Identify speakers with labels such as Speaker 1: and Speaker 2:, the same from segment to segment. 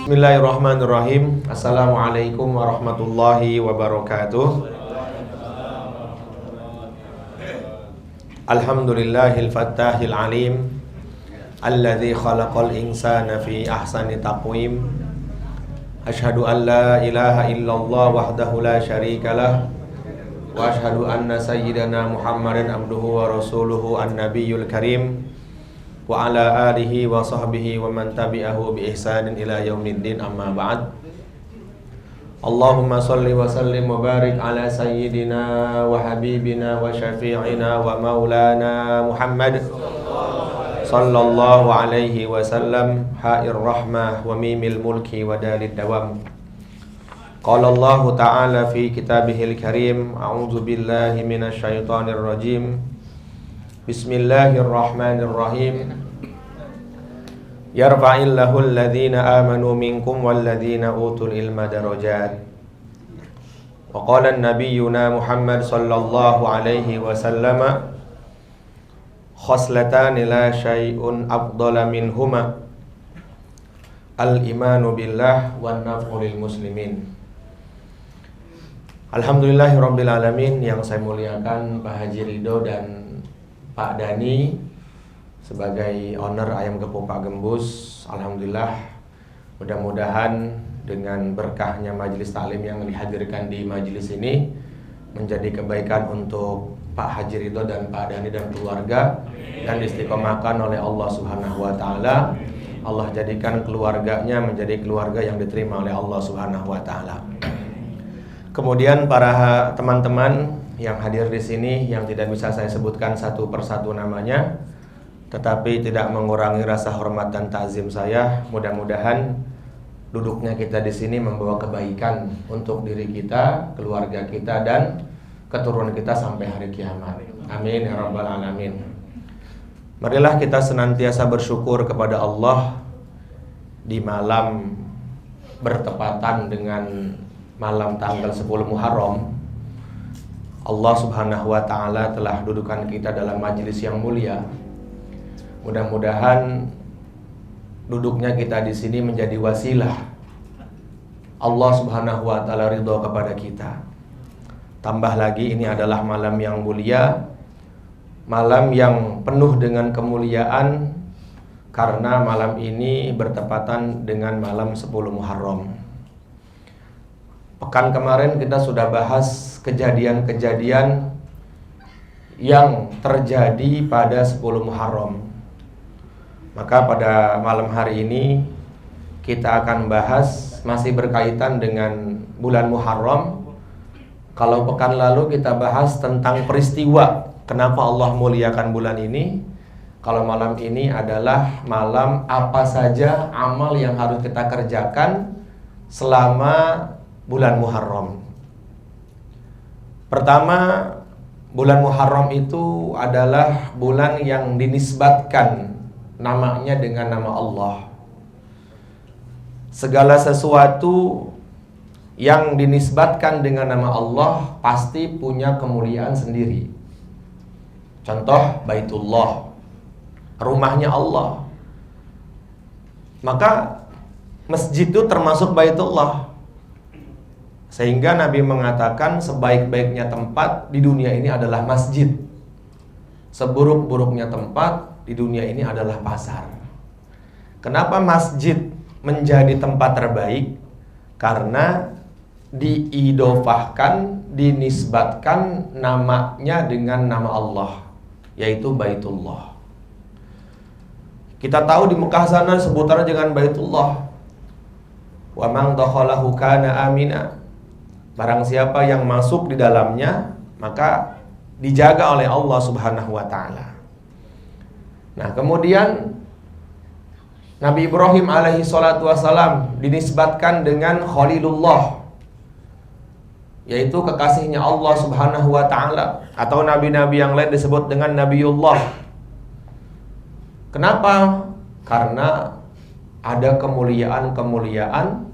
Speaker 1: Bismillahirrahmanirrahim. Assalamualaikum warahmatullahi wabarakatuh. Alhamdulillahil fattahil alim, alladzi khalaqal insana fi ahsani taqwim. Asyhadu an la ilaha illallah wahdahu la syarikalah, wa asyhadu anna sayyidana Muhammadan abduhu wa rasuluhu an-nabiyyul karim, wa ala alihi wa sahbihi wa man tabi'ahu bi ihsanin ila yaumiddin, amma ba'd. Allahumma salli wa sallim wa barik ala sayyidina wa habibina wa syafi'ina wa maulana Muhammad sallallahu alaihi wasallam, ha'ir rahmah wa mimil mulki wa dalid dawam. Qala Allah ta'ala fi kitabihil karim, a'udzu billahi minasy syaithanir rajim. Bismillahirrahmanirrahim. Yarfa'illahu alladhina amanu minkum walladhina utul ilma darajat. Wa qala an-nabiyyuna Muhammad sallallahu alaihi wasallam, khoslatani la syai'un afdala minhuma, al-imanu billah wan naf'u lil muslimin. Alhamdulillahirabbil alamin. Yang saya muliakan Pak Haji Ridho dan Pak Dani sebagai owner Ayam Gepuk Pak Gembus. Alhamdulillah, mudah-mudahan dengan berkahnya majelis taklim yang dihadirkan di majelis ini menjadi kebaikan untuk Pak Haji Ridho dan Pak Dani dan keluarga, dan istiqomahkan oleh Allah Subhanahu wa taala. Allah jadikan keluarganya menjadi keluarga yang diterima oleh Allah Subhanahu wa taala. Kemudian para teman-teman yang hadir di sini yang tidak bisa saya sebutkan satu persatu namanya, tetapi tidak mengurangi rasa hormat dan takzim saya. Mudah-mudahan duduknya kita di sini membawa kebaikan untuk diri kita, keluarga kita, dan keturunan kita sampai hari kiamat. Amin ya rabbal alamin. Marilah kita senantiasa bersyukur kepada Allah di malam bertepatan dengan malam tanggal 10 Muharram. Allah Subhanahu wa taala telah dudukan kita dalam majelis yang mulia. Mudah-mudahan duduknya kita di sini menjadi wasilah Allah Subhanahu wa taala ridho kepada kita. Tambah lagi ini adalah malam yang mulia, malam yang penuh dengan kemuliaan, karena malam ini bertepatan dengan malam 10 Muharram. Pekan kemarin kita sudah bahas kejadian-kejadian yang terjadi pada 10 Muharram. Maka pada malam hari ini kita akan bahas masih berkaitan dengan bulan Muharram. Kalau pekan lalu kita bahas tentang peristiwa kenapa Allah muliakan bulan ini. Kalau malam ini adalah malam apa saja amal yang harus kita kerjakan selama bulan Muharram. Pertama, bulan Muharram itu adalah bulan yang dinisbatkan namanya dengan nama Allah. Segala sesuatu yang dinisbatkan dengan nama Allah pasti punya kemuliaan sendiri. Contoh, Baitullah, rumahnya Allah. Maka masjid itu termasuk Baitullah. Sehingga Nabi mengatakan sebaik-baiknya tempat di dunia ini adalah masjid, seburuk-buruknya tempat di dunia ini adalah pasar. Kenapa masjid menjadi tempat terbaik? Karena diidofahkan, dinisbatkan namanya dengan nama Allah, yaitu Baitullah. Kita tahu di Mekah sana sebutannya dengan Baitullah. Wa man dakhalahu kana amina. Barang siapa yang masuk di dalamnya, maka dijaga oleh Allah Subhanahu wa ta'ala. Nah, kemudian Nabi Ibrahim alaihi salatu wassalam dinisbatkan dengan Khalilullah, yaitu kekasihnya Allah Subhanahu wa ta'ala. Atau nabi-nabi yang lain disebut dengan Nabiullah. Kenapa? Karena ada kemuliaan-kemuliaan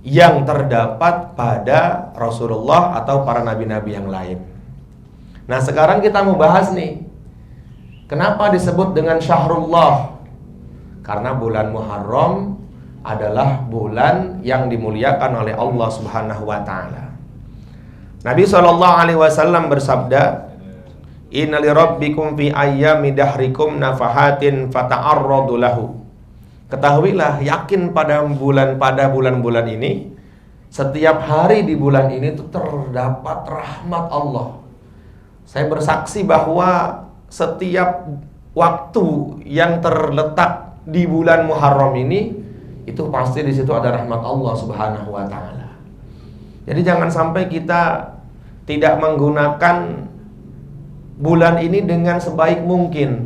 Speaker 1: yang terdapat pada Rasulullah atau para nabi-nabi yang lain. Nah, sekarang kita mau bahas nih, kenapa disebut dengan Syahrullah? Karena bulan Muharram adalah bulan yang dimuliakan oleh Allah Subhanahu wa taala. Nabi SAW bersabda, "Inna li rabbikum fi ayyami dahrikum nafahatin fata'arradu lahu." Ketahuilah, yakin pada bulan-bulan ini, setiap hari di bulan ini itu terdapat rahmat Allah. Saya bersaksi bahwa setiap waktu yang terletak di bulan Muharram ini, itu pasti di situ ada rahmat Allah Subhanahu wa taala. Jadi jangan sampai kita tidak menggunakan bulan ini dengan sebaik mungkin.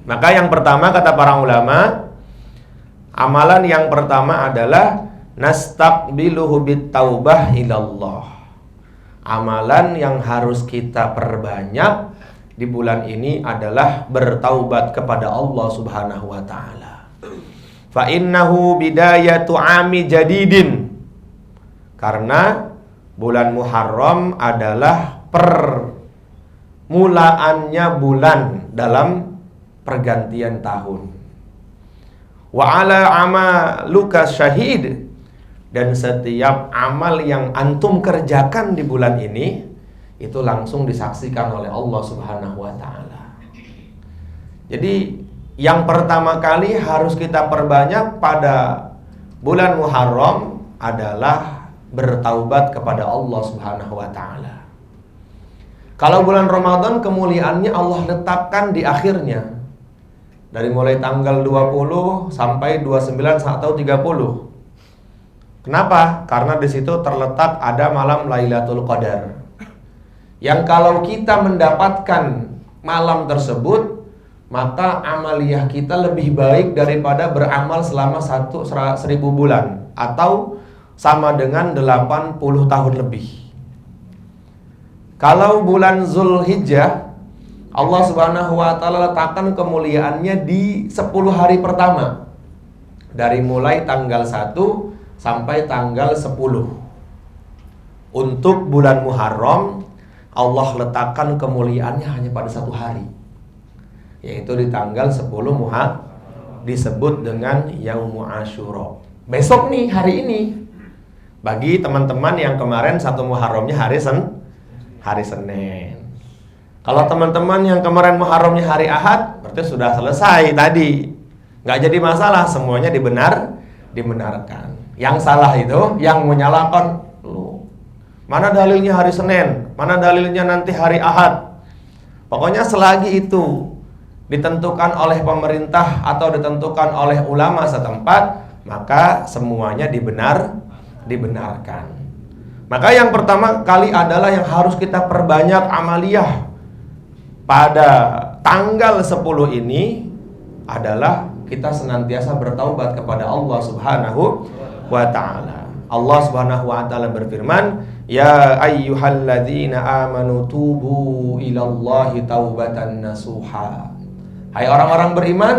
Speaker 1: Maka yang pertama kata para ulama, amalan yang pertama adalah nastaqbiluhu bittaubah ilallah. Amalan yang harus kita perbanyak di bulan ini adalah bertaubat kepada Allah Subhanahu wa taala. Fa innahu bidayatu ami jadidin. Karena bulan Muharram adalah permulaannya bulan dalam pergantian tahun. Wa ala amaluka syahid, dan setiap amal yang antum kerjakan di bulan ini itu langsung disaksikan oleh Allah Subhanahu wa taala. Jadi yang pertama kali harus kita perbanyak pada bulan Muharram adalah bertaubat kepada Allah Subhanahu wa taala. Kalau bulan Ramadan kemuliaannya Allah letakkan di akhirnya. Dari mulai tanggal 20 sampai 29 atau 30. Kenapa? Karena di situ terletak ada malam Lailatul Qadar. Yang kalau kita mendapatkan malam tersebut, maka amaliyah kita lebih baik daripada beramal selama 1000 bulan atau sama dengan 80 tahun lebih. Kalau bulan Zulhijjah, Allah Subhanahu wa taala letakkan kemuliaannya di 10 hari pertama. Dari mulai tanggal 1 sampai tanggal 10. Untuk bulan Muharram, Allah letakkan kemuliaannya hanya pada 1 hari, yaitu di tanggal 10 Muharram, disebut dengan Yaumu Asyura. Besok nih, hari ini. Bagi teman-teman yang kemarin 1 Muharramnya hari Senin. Kalau teman-teman yang kemarin Muharramnya hari Ahad, berarti sudah selesai tadi. Nggak jadi masalah, semuanya dibenarkan. Yang salah itu yang menyalahkan lu. Mana dalilnya hari Senin? Mana dalilnya nanti hari Ahad? Pokoknya selagi itu ditentukan oleh pemerintah atau ditentukan oleh ulama setempat, maka semuanya dibenarkan. Maka yang pertama kali adalah yang harus kita perbanyak amaliyah pada tanggal 10 ini adalah kita senantiasa bertaubat kepada Allah Subhanahu wa ta'ala. Allah Subhanahu wa ta'ala berfirman, "Ya ayyuhalladzina amanu tubu ilallahi taubatan nasuha." Hai orang-orang beriman,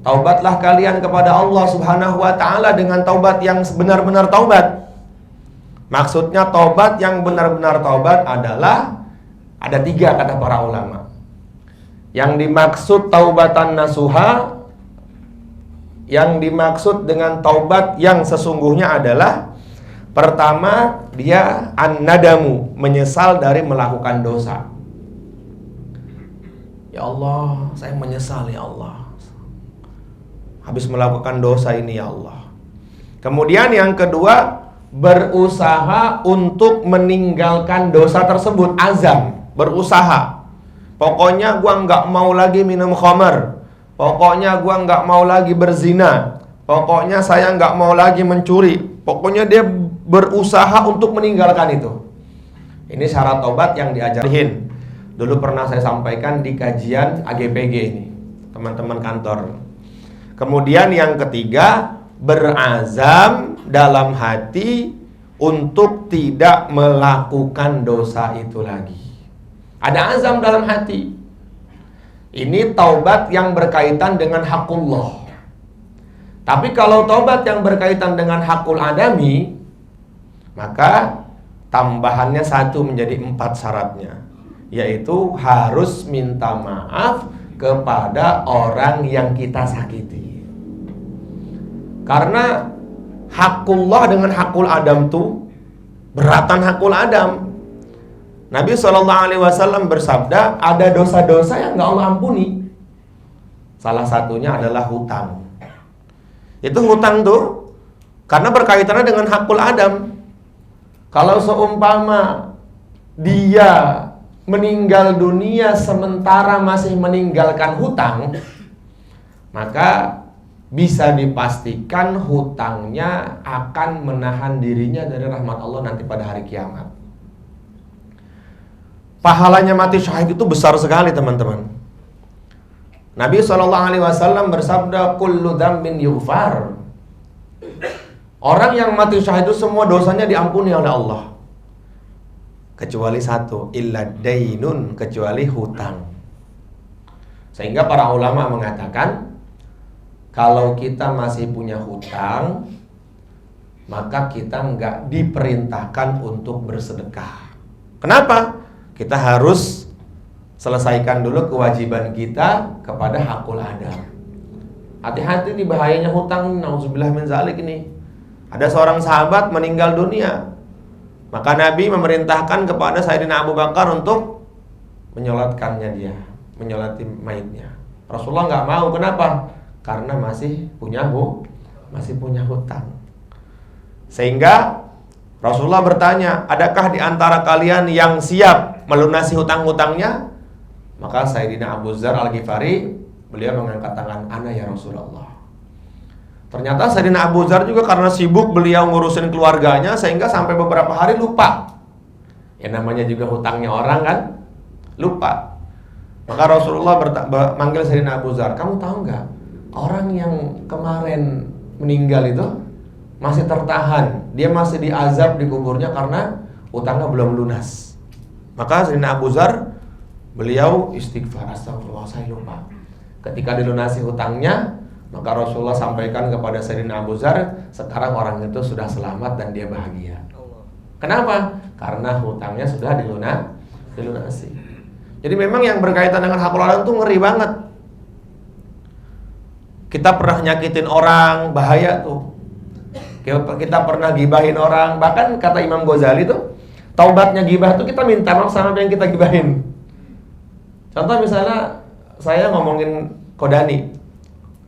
Speaker 1: taubatlah kalian kepada Allah Subhanahu wa ta'ala dengan taubat yang benar-benar taubat. Maksudnya taubat yang benar-benar taubat adalah ada 3 kata para ulama. Yang dimaksud taubatan nasuha, yang dimaksud dengan taubat yang sesungguhnya adalah, pertama, dia an-nadamu, menyesal dari melakukan dosa. Ya Allah, saya menyesal ya Allah, habis melakukan dosa ini ya Allah. Kemudian yang kedua, berusaha untuk meninggalkan dosa tersebut, azam, berusaha. Pokoknya gua nggak mau lagi minum khamar, pokoknya gua nggak mau lagi berzina, pokoknya saya nggak mau lagi mencuri. Pokoknya dia berusaha untuk meninggalkan itu. Ini syarat tobat yang diajarin. Dulu pernah saya sampaikan di kajian AGPG ini, teman-teman kantor. Kemudian yang ketiga, berazam dalam hati untuk tidak melakukan dosa itu lagi. Ada azam dalam hati. Ini taubat yang berkaitan dengan hakullah. Tapi kalau taubat yang berkaitan dengan hakul adami, maka tambahannya 1 menjadi 4 syaratnya, yaitu harus minta maaf kepada orang yang kita sakiti. Karena hakullah dengan hakul Adam tuh beratan hakul Adam. Nabi SAW bersabda, ada dosa-dosa yang nggak Allah ampuni. Salah satunya adalah hutang. Itu hutang tuh karena berkaitannya dengan hakul Adam. Kalau seumpama dia meninggal dunia sementara masih meninggalkan hutang, maka bisa dipastikan hutangnya akan menahan dirinya dari rahmat Allah nanti pada hari kiamat. Pahalanya mati syahid itu besar sekali, teman-teman. Nabi SAW bersabda, kullu dzambin yughfar. Orang yang mati syahid itu semua dosanya diampuni oleh Allah, kecuali satu, illa dainun, kecuali hutang. Sehingga para ulama mengatakan, kalau kita masih punya hutang, maka kita nggak diperintahkan untuk bersedekah. Kenapa? Kita harus selesaikan dulu kewajiban kita kepada hakul Adam. Hati-hati di bahayanya hutang. Nauzubillah min zalik ini. Ada seorang sahabat meninggal dunia, maka Nabi memerintahkan kepada Sayyidina Abu Bakar untuk menyolatkannya dia, menyolati mayitnya. Rasulullah nggak mau. Kenapa? Karena masih punya hutang. Sehingga Rasulullah bertanya, adakah di antara kalian yang siap melunasi hutang-hutangnya? Maka Sayyidina Abu Dzar Al-Ghifari, beliau mengangkat tangan, ana ya Rasulullah. Ternyata Sayyidina Abu Dzar juga karena sibuk beliau ngurusin keluarganya, sehingga sampai beberapa hari lupa. Ya namanya juga hutangnya orang kan, lupa. Maka Rasulullah manggil Sayyidina Abu Dzar, kamu tahu nggak, orang yang kemarin meninggal itu masih tertahan, dia masih diazab di kuburnya karena hutangnya belum lunas. Maka Sayyidina Abu Dzar, beliau istighfar, astagfirullah saya lupa. Ketika dilunasi hutangnya, maka Rasulullah sampaikan kepada Sayyidina Abu Dzar, sekarang orang itu sudah selamat dan dia bahagia. Kenapa? Karena hutangnya sudah dilunasi. Jadi memang yang berkaitan dengan hakul Adam itu ngeri banget. Kita pernah nyakitin orang, bahaya tuh. Kita pernah gibahin orang. Bahkan kata Imam Ghazali tuh, taubatnya gibah tuh kita minta maaf sama yang kita gibahin. Contoh misalnya saya ngomongin Kodani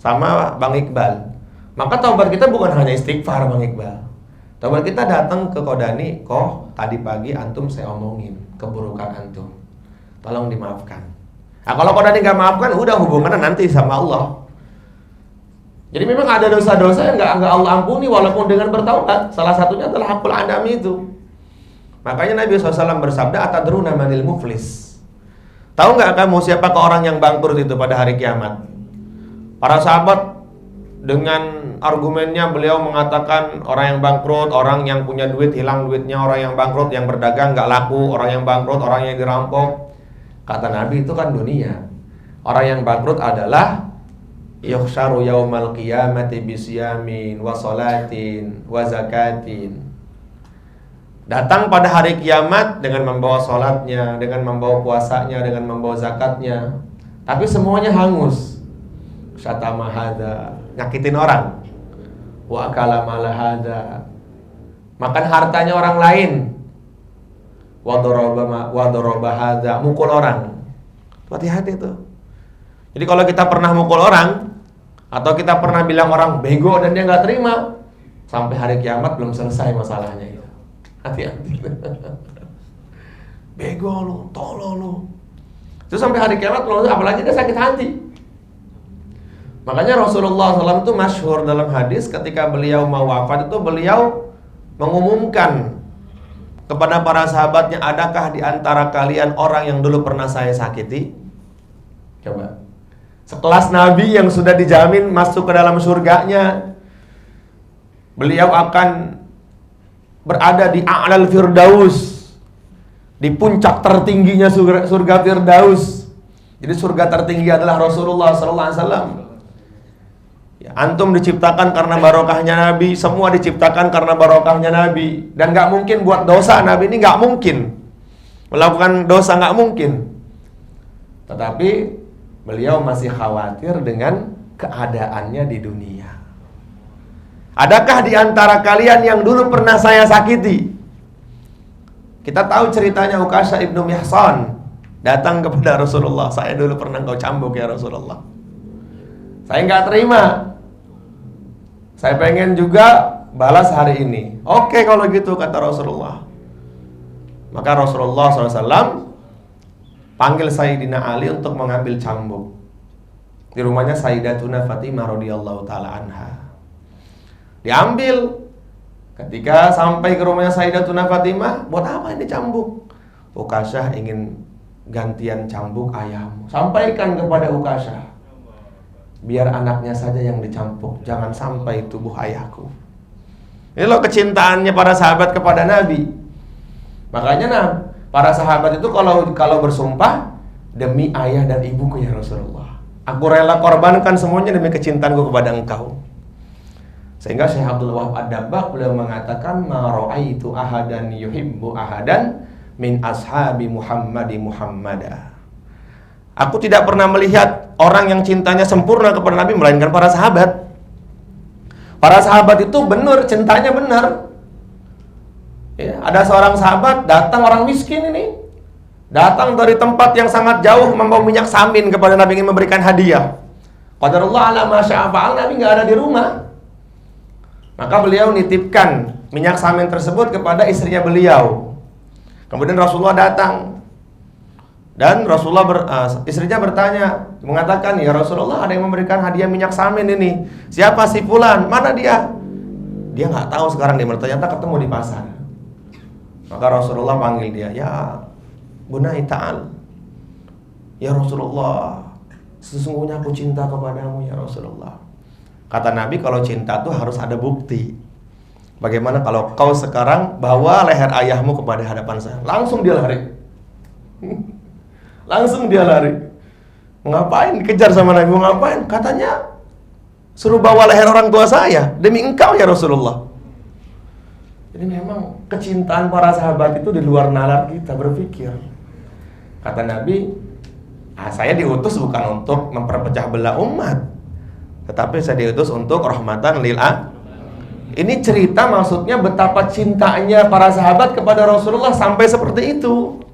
Speaker 1: sama Bang Iqbal, maka taubat kita bukan hanya istighfar Bang Iqbal. Taubat kita datang ke Kodani, kok tadi pagi antum saya omongin keburukan antum, tolong dimaafkan. Nah kalau Kodani nggak maafkan, udah hubungannya nanti sama Allah. Jadi memang ada dosa-dosa yang nggak Allah ampuni walaupun dengan bertaubat. Salah satunya adalah hakul Adam itu. Makanya Nabi SAW bersabda, atadruna manil muflis. Tahu nggak kamu siapa ke orang yang bangkrut itu pada hari kiamat? Para sahabat dengan argumennya beliau mengatakan orang yang bangkrut, orang yang punya duit hilang duitnya, orang yang bangkrut yang berdagang nggak laku, orang yang bangkrut orang yang dirampok. Kata Nabi itu kan dunia. Orang yang bangkrut adalah yuhsyaru yaumal qiyamati bisyamin wa salatin wa zakatin. Datang pada hari kiamat dengan membawa salatnya, dengan membawa puasanya, dengan membawa zakatnya, tapi semuanya hangus. Syatama hadza, nyakitin orang. Wa akala mala hadza, makan hartanya orang lain. Wa daraba hadza, mukul orang. Hati-hati tuh. Jadi kalau kita pernah mukul orang, atau kita pernah bilang orang bego dan dia nggak terima, sampai hari kiamat belum selesai masalahnya itu. Hati-hati. Bego lu, tolol lu. Terus sampai hari kiamat belum selesai, apalagi dia sakit hati. Makanya Rasulullah SAW itu masyhur dalam hadis ketika beliau mau wafat itu beliau mengumumkan kepada para sahabatnya, adakah di antara kalian orang yang dulu pernah saya sakiti? Coba. Sekelas Nabi yang sudah dijamin masuk ke dalam surganya, beliau akan berada di A'lal Firdaus, di puncak tertingginya surga Firdaus. Jadi surga tertinggi adalah Rasulullah SAW. Ya, antum diciptakan karena barokahnya Nabi, semua diciptakan karena barokahnya Nabi, dan nggak mungkin buat dosa. Nabi ini nggak mungkin melakukan dosa, nggak mungkin. Tetapi beliau masih khawatir dengan keadaannya di dunia. Adakah di antara kalian yang dulu pernah saya sakiti? Kita tahu ceritanya Ukasha ibnu Mihsan datang kepada Rasulullah. Saya dulu pernah kau cambuk ya Rasulullah. Saya nggak terima. Saya pengen juga balas hari ini. Oke kalau gitu kata Rasulullah. Maka Rasulullah SAW panggil Sayyidina Ali untuk mengambil cambuk di rumahnya Sayyidatuna Fatimah radhiyallahu taala anha. Diambil. Ketika sampai ke rumahnya Sayyidatuna Fatimah, buat apa ini cambuk? Ukasha ingin gantian cambuk ayahmu. Sampaikan kepada Ukasha, biar anaknya saja yang dicambuk, jangan sampai tubuh ayahku. Ini loh kecintaannya para sahabat kepada Nabi. Makanya para sahabat itu kalau bersumpah, demi ayah dan ibuku ya Rasulullah, aku rela korbankan semuanya demi kecintaanku kepada engkau. Sehingga Syekh Abdul Wahab Ad-Dabbagh beliau mengatakan, ma ra'aitu ahadan yuhibbu ahadan min ashabi Muhammada. Aku tidak pernah melihat orang yang cintanya sempurna kepada Nabi melainkan para sahabat. Para sahabat itu benar, cintanya benar. Ya, ada seorang sahabat datang, orang miskin ini, datang dari tempat yang sangat jauh membawa minyak samin kepada Nabi, ingin memberikan hadiah. Qadarullah ala ma syaa fa'al, Nabi nggak ada di rumah. Maka beliau nitipkan minyak samin tersebut kepada istrinya beliau. Kemudian Rasulullah datang. Dan istrinya bertanya, mengatakan, ya Rasulullah, ada yang memberikan hadiah minyak samin ini. Siapa si fulan? Mana dia? Dia nggak tahu sekarang, dia ternyata ketemu di pasar. Maka Rasulullah panggil dia, ya Bunai ta'al. Ya Rasulullah, sesungguhnya aku cinta kepadamu ya Rasulullah. Kata Nabi, kalau cinta tuh harus ada bukti. Bagaimana kalau kau sekarang bawa leher ayahmu kepada hadapan saya? Langsung dia lari. Langsung dia lari. Ngapain? Dikejar sama Nabi. Ngapain? Katanya suruh bawa leher orang tua saya demi engkau ya Rasulullah. Jadi memang kecintaan para sahabat itu di luar nalar kita berpikir. Kata Nabi, saya diutus bukan untuk memperpecah belah umat, tetapi saya diutus untuk rahmatan lil alamin. Ini cerita maksudnya betapa cintanya para sahabat kepada Rasulullah sampai seperti itu.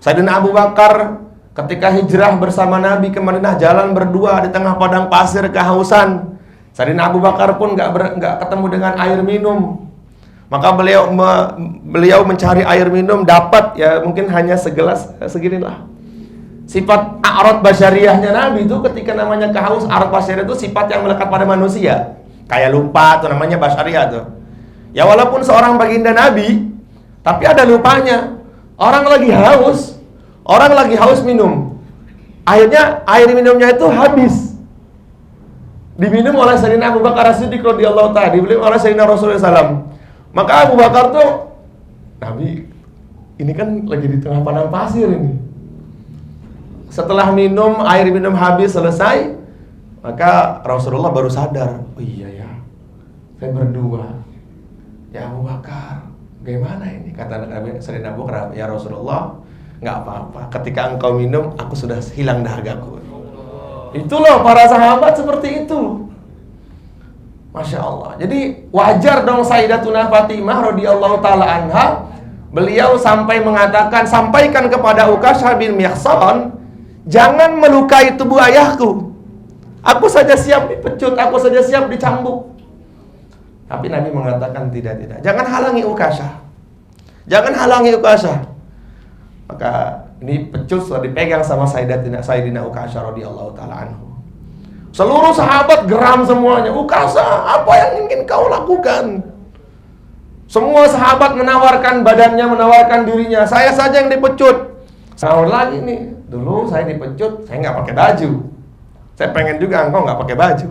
Speaker 1: Sayyidina Abu Bakar ketika hijrah bersama Nabi ke Madinah, jalan berdua di tengah padang pasir kehausan. Sayyidina Abu Bakar pun nggak ketemu dengan air minum. Maka beliau mencari air minum, dapat ya mungkin hanya segelas seginilah. Sifat a'rad basyariyahnya Nabi itu ketika namanya kehaus, a'rad basyariyah itu sifat yang melekat pada manusia. Kayak lupa tuh namanya basyariyah tuh. Ya walaupun seorang baginda Nabi, tapi ada lupanya. Orang lagi haus minum. Akhirnya air minumnya itu habis. Diminum oleh Sayyidina Abu Bakar As-Siddiq radhiyallahu ta'ala, dibeli oleh Sayyidina Rasulullah SAW. Maka Abu Bakar tuh, Nabi, ini kan lagi di tengah padang pasir ini. Setelah air minum habis selesai, maka Rasulullah baru sadar, oh iya ya, saya berdua. Ya Abu Bakar, bagaimana ini? Kata Nabi Sayyidina Abu Bakar, ya Rasulullah, nggak apa-apa. Ketika engkau minum, aku sudah hilang dahagaku. Itu loh para sahabat seperti itu. Masya Allah. Jadi wajar dong Sayyidatuna Fatimah radhiyallahu taala anha, beliau sampai mengatakan, sampaikan kepada Ukasha bin Mihsan, jangan melukai tubuh ayahku. Aku saja siap dipecut, aku saja siap dicambuk. Tapi Nabi mengatakan tidak. Jangan halangi Ukasha. Jangan halangi Ukasha. Maka ini pecut sudah dipegang sama Sayyidina Ukasha radhiyallahu taala anhu. Seluruh sahabat geram semuanya. Ukasha, apa yang ingin kau lakukan? Semua sahabat menawarkan badannya, menawarkan dirinya. Saya saja yang dipecut. Sahur lagi nih. Dulu saya dipecut, saya nggak pakai baju. Saya pengen juga engkau nggak pakai baju.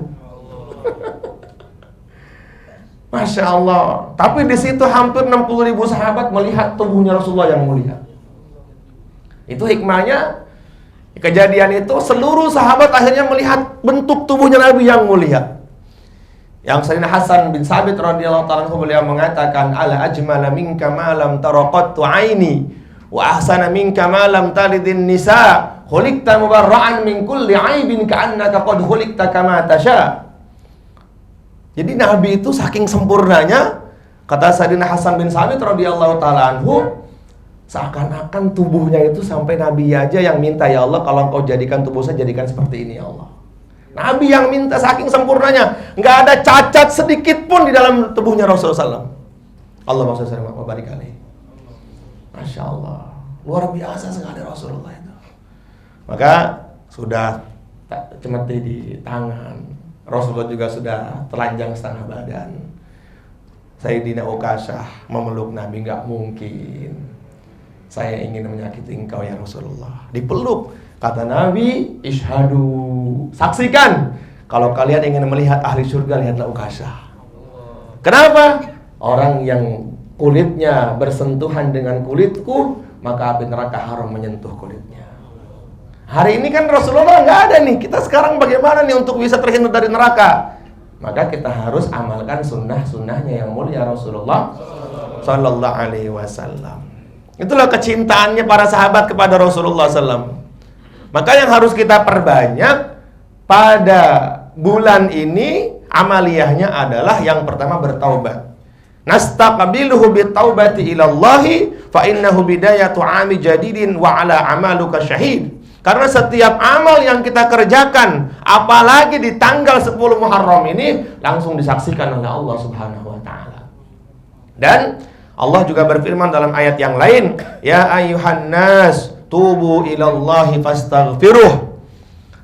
Speaker 1: Masya Allah. Tapi di situ hampir 60.000 sahabat melihat tubuhnya Rasulullah yang mulia. Itu hikmahnya. Kejadian itu seluruh sahabat akhirnya melihat bentuk tubuhnya Nabi yang mulia. Yang Sayyidina Hasan bin Sabit radhiyallahu ta'ala beliau mengatakan, ala ajmala minka ma lam taraqattu aini wa ahsana minka ma lam talidin nisa khuliqta mubarra'an min kulli aibin ka'annaka qad khuliqta kama tasha. Jadi Nabi itu saking sempurnanya, kata Sayyidina Hasan bin Sabit radhiyallahu taala anhu, seakan-akan tubuhnya itu sampai Nabi aja yang minta, ya Allah kalau Engkau jadikan tubuh saya jadikan seperti ini ya Allah. Nabi yang minta saking sempurnanya, nggak ada cacat sedikit pun di dalam tubuhnya Rasulullah SAW. Allahumma shalli wa barik alaihi. Masya Allah, luar biasa sekali Rasulullah itu. Maka sudah tak cemeti di tangan. Rasulullah juga sudah telanjang setengah badan. Sayyidina Ukasyah memeluk Nabi, nggak mungkin saya ingin menyakiti engkau ya Rasulullah. Dipeluk, kata Nabi, ishadu, saksikan kalau kalian ingin melihat ahli surga, lihatlah Ukasyah. Kenapa? Orang yang kulitnya bersentuhan dengan kulitku, maka api neraka haram menyentuh kulitnya. Hari ini kan Rasulullah nggak ada nih. Kita sekarang bagaimana nih untuk bisa terhindar dari neraka? Maka kita harus amalkan sunnah-sunnahnya yang mulia Rasulullah Sallallahu Alaihi Wasallam. Itulah kecintaannya para sahabat kepada Rasulullah SAW. Maka yang harus kita perbanyak pada bulan ini amaliyahnya adalah yang pertama bertaubat. Nastaqbiluhu bitaubati ilallahi fa innahu bidayatu 'ami jadidin wa 'ala amaluka syahid. Karena setiap amal yang kita kerjakan, apalagi di tanggal 10 Muharram ini, langsung disaksikan oleh Allah Subhanahu wa taala. Dan Allah juga berfirman dalam ayat yang lain, ya ayyuhan nas tubu ilallahi fastaghfiruh.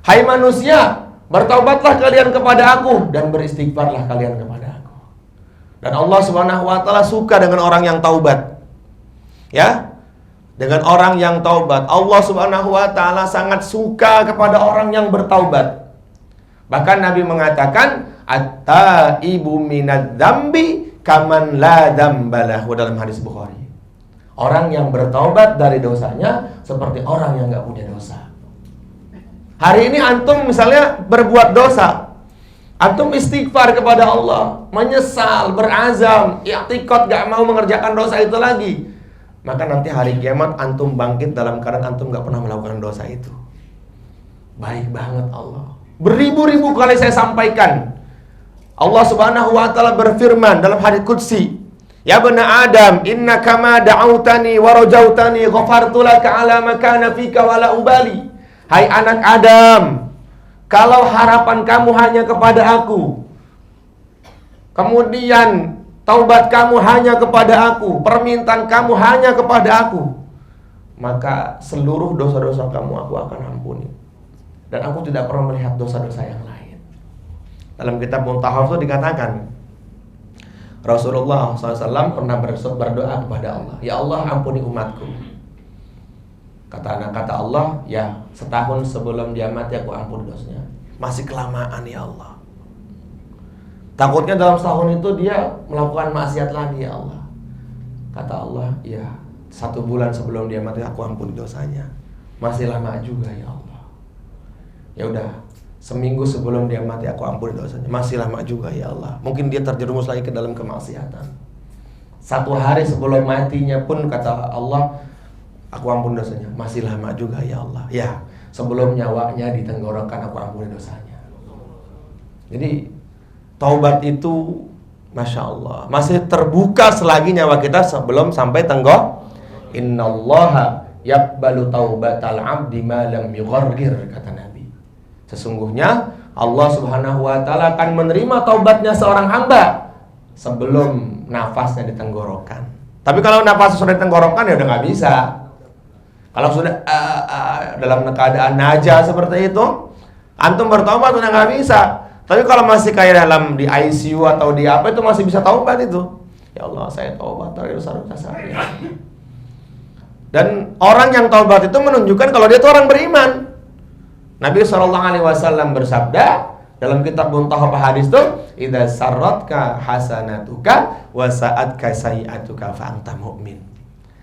Speaker 1: Hai manusia, bertaubatlah kalian kepada aku dan beristighfarlah kalian kepada aku. Dan Allah Subhanahu wa taala suka dengan orang yang taubat. Ya? Dengan orang yang taubat. Allah Subhanahu wa taala sangat suka kepada orang yang bertaubat. Bahkan Nabi mengatakan, at-taibu minadz dzambi kaman la dzambalahu, dalam hadis Bukhari. Orang yang bertaubat dari dosanya seperti orang yang nggak punya dosa. Hari ini antum misalnya berbuat dosa, antum istighfar kepada Allah, menyesal, berazam, i'tiqad gak mau mengerjakan dosa itu lagi, maka nanti hari kiamat antum bangkit dalam keadaan antum gak pernah melakukan dosa itu. Baik banget Allah. Beribu-ribu kali saya sampaikan. Allah Subhanahu wa taala berfirman dalam hadits qudsi, ya bani Adam, innaka ma da'autani wa rajautani ghafartu laka ala ma kana fika wa la ubali. Hai anak Adam, kalau harapan kamu hanya kepada aku, kemudian taubat kamu hanya kepada aku, permintaan kamu hanya kepada aku, maka seluruh dosa-dosa kamu aku akan ampuni. Dan aku tidak pernah melihat dosa-dosa yang lain. Dalam kitab Muntahaf itu dikatakan, Rasulullah SAW pernah berdoa kepada Allah, ya Allah ampuni umatku. Kata Allah, ya setahun sebelum dia mati aku ampuni dosanya. Masih kelamaan ya Allah. Takutnya dalam setahun itu dia melakukan maksiat lagi ya Allah. Kata Allah, ya 1 bulan sebelum dia mati aku ampuni dosanya. Masih lama juga ya Allah. Ya udah, seminggu sebelum dia mati aku ampuni dosanya. Masih lama juga ya Allah. Mungkin dia terjerumus lagi ke dalam kemaksiatan. 1 hari sebelum matinya pun kata Allah, aku ampuni dosanya. Masih lama juga ya Allah. Ya, sebelum nyawanya ditenggorokan aku ampuni dosanya. Jadi taubat itu Masya Allah masih terbuka selagi nyawa kita sebelum sampai tenggorok. Innallaha yaqbalu taubatal abdi ma lam yughargir, kata Nabi. Sesungguhnya Allah Subhanahu wa taala akan menerima taubatnya seorang hamba sebelum nafasnya ditenggorokan. Tapi kalau nafas sudah ditenggorokan ya udah nggak bisa. Kalau sudah dalam keadaan najah seperti itu, antum bertaubat udah nggak bisa. Tapi kalau masih kayak dalam di ICU atau di apa itu masih bisa taubat itu. Ya Allah, saya taubat dari dosa-dosa saya. Dan orang yang taubat itu menunjukkan kalau dia itu orang beriman. Nabi SAW bersabda dalam kitab Muntahaf hadis itu, idza sarratka hasanatuka wa sa'atka sayi'atuka fa anta mu'min.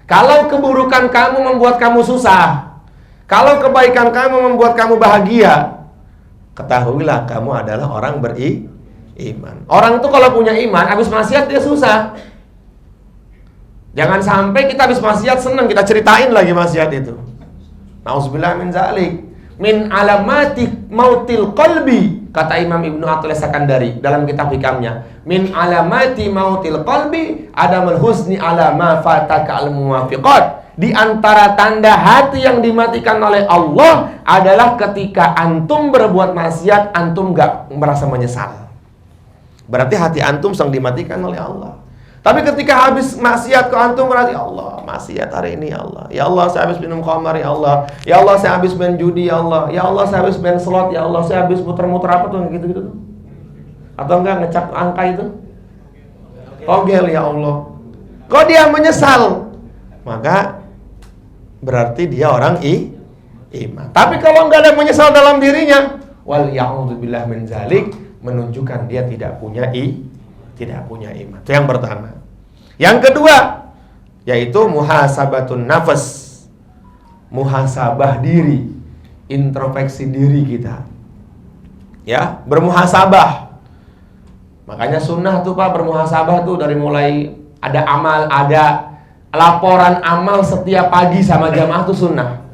Speaker 1: Kalau keburukan kamu membuat kamu susah, kalau kebaikan kamu membuat kamu bahagia, ketahuilah kamu adalah orang beriman. Orang itu kalau punya iman, habis maksiat dia susah. Jangan sampai kita habis maksiat senang, kita ceritain lagi maksiat itu. Nauzubillah min zalik. min alamati mautil qalbi, kata Imam Ibnu Athaillah Sakandari dalam kitab hikamnya, min alamati mautil qalbi adamul husni ala ma fataka al muwafiqat. Di antara tanda hati yang dimatikan oleh Allah adalah ketika antum berbuat maksiat, antum gak merasa menyesal. Berarti hati antum sedang dimatikan oleh Allah. Tapi ketika habis maksiat ke antum berarti Allah, maksiat hari ini ya Allah. Ya Allah saya habis minum khamar ya Allah. Ya Allah saya habis main judi ya Allah. Ya Allah saya habis main slot ya Allah. Saya habis muter-muter apa tuh gitu-gitu tuh. Atau enggak ngecap angka itu? Togel ya Allah. Kok dia menyesal? Maka berarti dia orang iman. Tapi kalau enggak ada menyesal dalam dirinya, wal ya'udzubillah min zalik, menunjukkan dia tidak punya iman. Itu yang pertama. Yang kedua, yaitu muhasabatun nafas, muhasabah diri, introspeksi diri kita. Ya, bermuhasabah. Makanya sunnah tuh Pak, bermuhasabah tuh dari mulai ada amal, ada laporan amal setiap pagi sama jamaah tuh sunnah.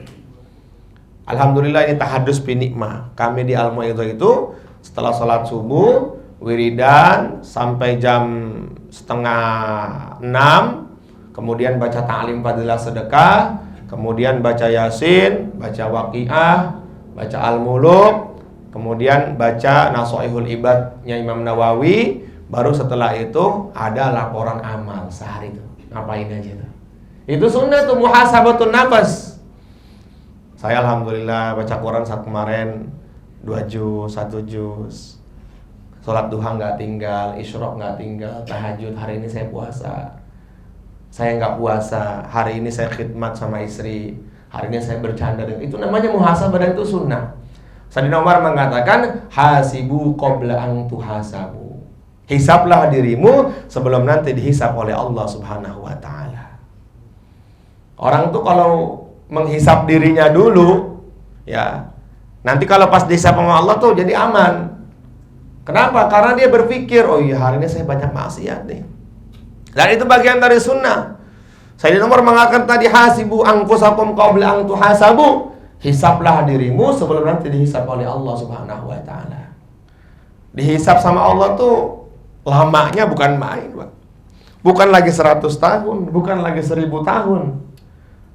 Speaker 1: Alhamdulillah ini tahadus binikmah. Kami di Al-Mau'izah itu setelah sholat subuh wiridan sampai jam 5:30, kemudian baca ta'lim fadilah sedekah, kemudian baca yasin, baca waqiah, baca al-muluk, kemudian baca nasoihul ibadnya Imam Nawawi. Baru setelah itu ada laporan amal sehari itu ngapain aja tuh. Itu sunnah tuh, muhasabatun nafas. Saya alhamdulillah baca Quran saat kemarin 2 juz, 1 juz. Sholat duha nggak tinggal, isyraq nggak tinggal, tahajud. Hari ini saya puasa, saya nggak puasa. Hari ini saya khidmat sama istri. Hari ini saya bercanda. Itu namanya muhasabah dan itu sunnah. Sayyidina Umar mengatakan, hasibu qabla an tuhasabu. Hisablah dirimu sebelum nanti dihisab oleh Allah Subhanahu wa ta'ala. Orang tuh kalau menghisab dirinya dulu, ya nanti kalau pas dihisab sama Allah tuh jadi aman. Kenapa? Karena dia berpikir, oh iya hari ini saya banyak maksiat nih. Dan itu bagian dari sunnah. Sayyidina Umar mengatakan tadi, hasibu anfusakum qabla an tuhasabu. Hisablah dirimu sebelum nanti dihisab oleh Allah Subhanahu wa ta'ala. Dihisab sama Allah tuh lamanya bukan main, Pak. Bukan lagi 100 tahun, bukan lagi 1000 tahun.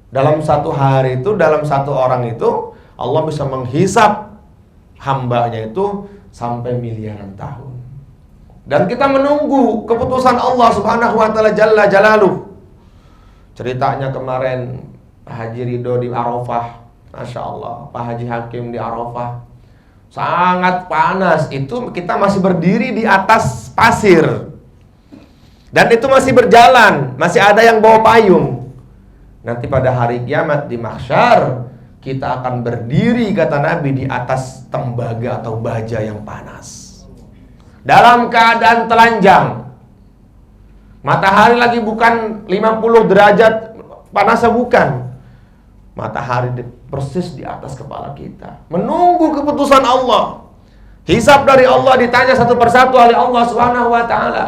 Speaker 1: Dalam satu hari itu, dalam satu orang itu, Allah bisa menghisab hambanya itu sampai miliaran tahun. Dan kita menunggu keputusan Allah Subhanahu wa ta'ala Jalla Jalaluh. Ceritanya kemarin Pak Haji Ridho di Arafah, Masya Allah, Pak Haji Hakim di Arafah, sangat panas. Itu kita masih berdiri di atas pasir. Dan itu masih berjalan, masih ada yang bawa payung. Nanti pada hari kiamat di mahsyar, kita akan berdiri, kata Nabi, di atas tembaga atau baja yang panas, dalam keadaan telanjang. Matahari lagi bukan 50 derajat panasnya, bukan. Matahari persis di atas kepala kita, menunggu keputusan Allah. Hisab dari Allah, ditanya satu persatu oleh Allah Subhanahu wa ta'ala.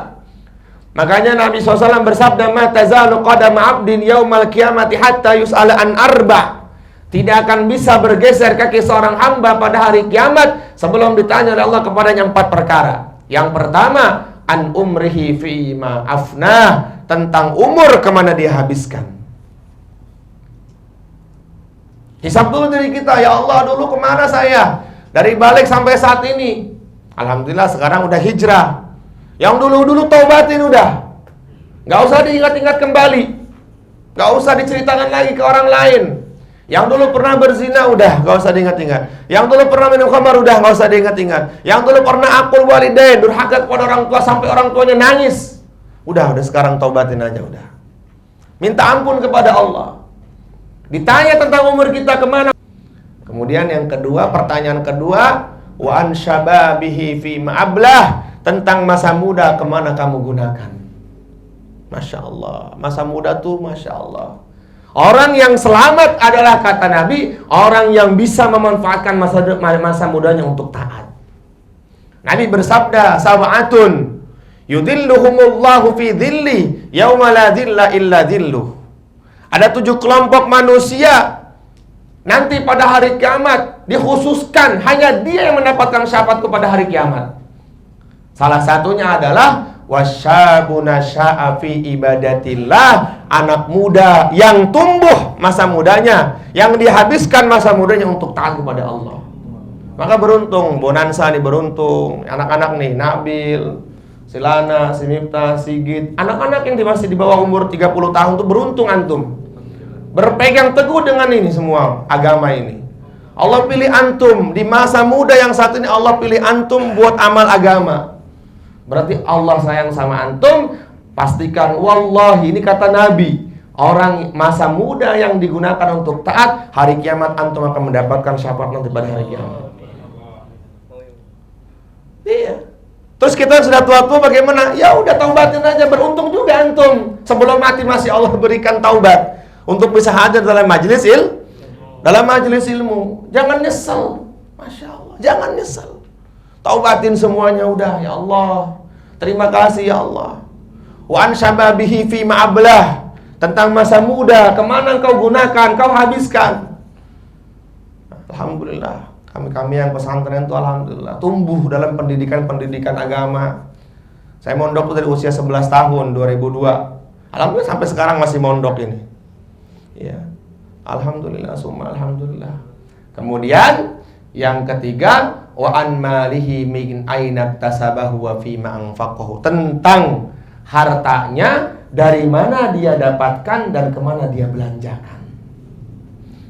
Speaker 1: Makanya Nabi SAW bersabda, ma tazalu qadama 'abdin yaumal qiyamati hatta yus'ala an arba'. Tidak akan bisa bergeser kaki seorang hamba pada hari kiamat sebelum ditanya oleh Allah kepadanya 4 perkara. Yang pertama, an umrihi fima afnah, tentang umur kemana dia habiskan. Hisab dulu diri kita, ya Allah dulu kemana saya dari balik sampai saat ini. Alhamdulillah sekarang udah hijrah. Yang dulu-dulu taubatin udah, gak usah diingat-ingat kembali, gak usah diceritakan lagi ke orang lain. Yang dulu pernah berzina udah gak usah diingat-ingat. Yang dulu pernah minum khamar udah gak usah diingat-ingat. Yang dulu pernah akul walidain, durhaka kepada orang tua sampai orang tuanya nangis, udah sekarang taubatin aja udah. Minta ampun kepada Allah. Ditanya tentang umur kita kemana. Kemudian yang kedua, pertanyaan kedua, wa an syababihi fi ma'ablah, tentang masa muda kemana kamu gunakan. Masya Allah, masa muda tuh Masya Allah. Orang yang selamat adalah, kata Nabi, orang yang bisa memanfaatkan masa mudanya untuk taat. Nabi bersabda, sab'atun yudhilluhumullahu fi dhilli yauma la dhilla illa dhilluh. Ada 7 kelompok manusia nanti pada hari kiamat dikhususkan, hanya dia yang mendapatkan syafaat kepada hari kiamat. Salah satunya adalah wasyabuna sya'a fi ibadatillah, anak muda yang tumbuh masa mudanya, yang dihabiskan masa mudanya untuk taat kepada Allah. Maka beruntung, Bonansa nih beruntung, anak-anak nih, Nabil, Silana, si Miftah, Sigit, anak-anak yang masih di bawah umur 30 tahun tuh beruntung antum. Berpegang teguh dengan ini semua agama ini. Allah pilih antum di masa muda yang saat ini, Allah pilih antum buat amal agama. Berarti Allah sayang sama antum. Pastikan, wallahi, ini kata Nabi, orang masa muda yang digunakan untuk taat, hari kiamat antum akan mendapatkan syafaat nanti pada hari kiamat. Iya. Terus kita sudah tua-tua bagaimana? Ya udah taubatin aja, beruntung juga antum. Sebelum mati masih Allah berikan taubat untuk bisa hadir dalam majelis ilmu. Jangan nyesel. Masya Allah, jangan nyesel. Taubatin semuanya udah, ya Allah. Terima kasih ya Allah. Wa an syababihi fi ma'ablah, tentang masa muda, kemana kau gunakan, kau habiskan. Alhamdulillah, kami yang pesantren itu alhamdulillah tumbuh dalam pendidikan agama. Saya mondok dari usia 11 tahun 2002. Alhamdulillah sampai sekarang masih mondok ini. Ya. Alhamdulillah, summa alhamdulillah. Kemudian yang ketiga, wa an malihi min aina tasabahu wa fi ma anfaqahu, tentang hartanya dari mana dia dapatkan dan kemana dia belanjakan.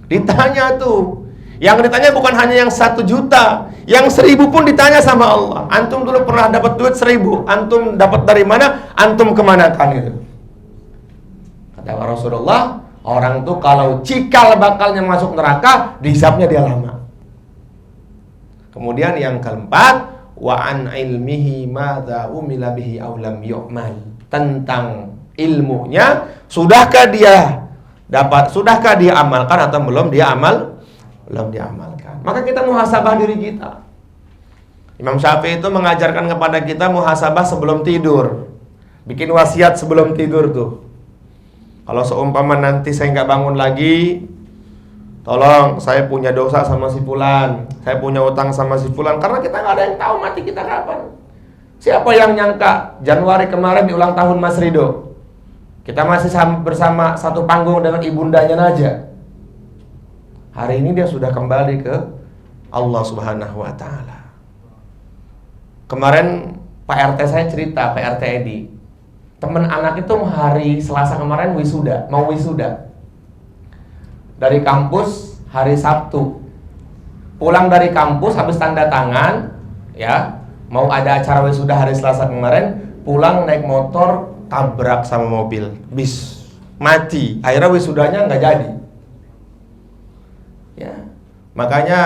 Speaker 1: Ditanya tuh, yang ditanya bukan hanya yang 1 juta, yang 1000 pun ditanya sama Allah. Antum dulu pernah dapat duit 1000, antum dapat dari mana? Antum kemanakan itu? Kata Rasulullah, orang tuh kalau cikal bakalnya masuk neraka, dihisapnya dia lama. Kemudian yang keempat, wa an ilmihi madza umila bihi aw lam yu'mal, tentang ilmunya, sudahkah dia amalkan atau belum dia diamalkan. Maka kita muhasabah diri kita. Imam Syafi'i itu mengajarkan kepada kita muhasabah sebelum tidur. Bikin wasiat sebelum tidur tuh. Kalau seumpama nanti saya nggak bangun lagi, tolong, saya punya dosa sama si fulan, saya punya utang sama si fulan, karena kita nggak ada yang tahu mati kita kapan. Siapa yang nyangka Januari kemarin di ulang tahun Mas Rido, kita masih bersama satu panggung dengan ibundanya Naja. Hari ini dia sudah kembali ke Allah Subhanahu wa Ta'ala. Kemarin Pak RT saya cerita, Pak RT Edi, teman anak itu hari Selasa kemarin mau wisuda dari kampus hari Sabtu. Pulang dari kampus habis tanda tangan, ya, mau ada acara wisuda hari Selasa kemarin, pulang naik motor tabrak sama mobil, bis, mati. Akhirnya wisudanya nggak jadi. Ya, makanya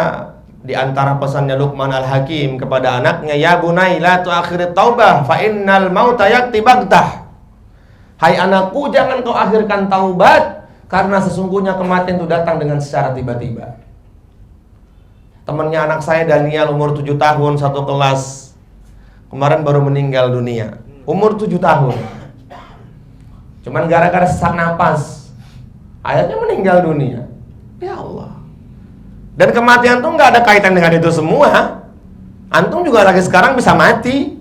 Speaker 1: di antara pesannya Luqman Al-Hakim kepada anaknya, ya bunai la tu'akhirit taubah fa innal mauta ya'ti baghtah. Hai anakku, jangan kau akhirkan taubat, karena sesungguhnya kematian itu datang dengan secara tiba-tiba. Temannya anak saya Daniel, umur 7 tahun, satu kelas, kemarin baru meninggal dunia. Umur 7 tahun. Cuman gara-gara sesak napas, akhirnya meninggal dunia. Ya Allah. Dan kematian tuh nggak ada kaitan dengan itu semua. Antum juga lagi sekarang bisa mati.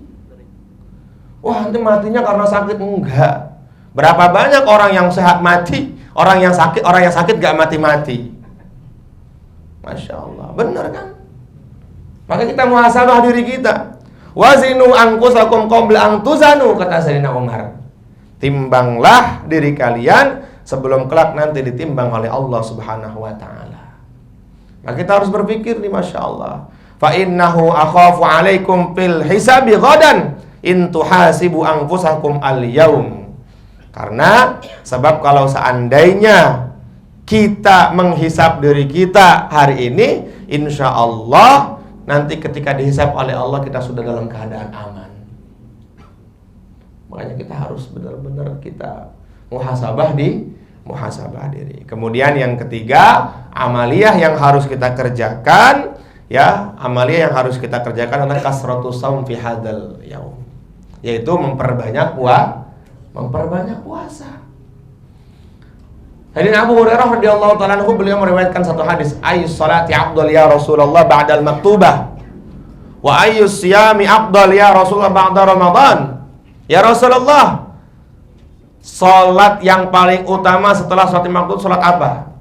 Speaker 1: Wah, antum matinya karena sakit, enggak. Berapa banyak orang yang sehat mati, orang yang sakit gak mati-mati. Masya Allah, benar kan? Maka kita muhasabah diri kita. Wazinu anfusakum qabla an tuzanu, kata Sayyidina Umar. Timbanglah diri kalian sebelum kelak nanti ditimbang oleh Allah Subhanahu wa Ta'ala. Maka kita harus berpikir nih, Masya Allah. Fa innahu akhafu alaikum fil hisabi ghadan in tuhasibu anfusakum al-yaum. Karena sebab kalau seandainya kita menghisap diri kita hari ini, insya Allah nanti ketika dihisap oleh Allah kita sudah dalam keadaan aman. Makanya kita harus benar-benar kita muhasabah diri. Kemudian yang ketiga, amaliyah yang harus kita kerjakan, ya, amaliyah yang harus kita kerjakan adalah kasratus shaum fi hadzal yaum, yaitu memperbanyak puasa. Hadis Abu Hurairah radhiyallahu ta'ala anhu, beliau meriwayatkan satu hadis, ayyus salati afdal ya Rasulullah ba'dal maktubah wa ayyus siyami afdal ya Rasulullah ba'da Ramadan. Ya Rasulullah, salat yang paling utama setelah salat maktub salat apa?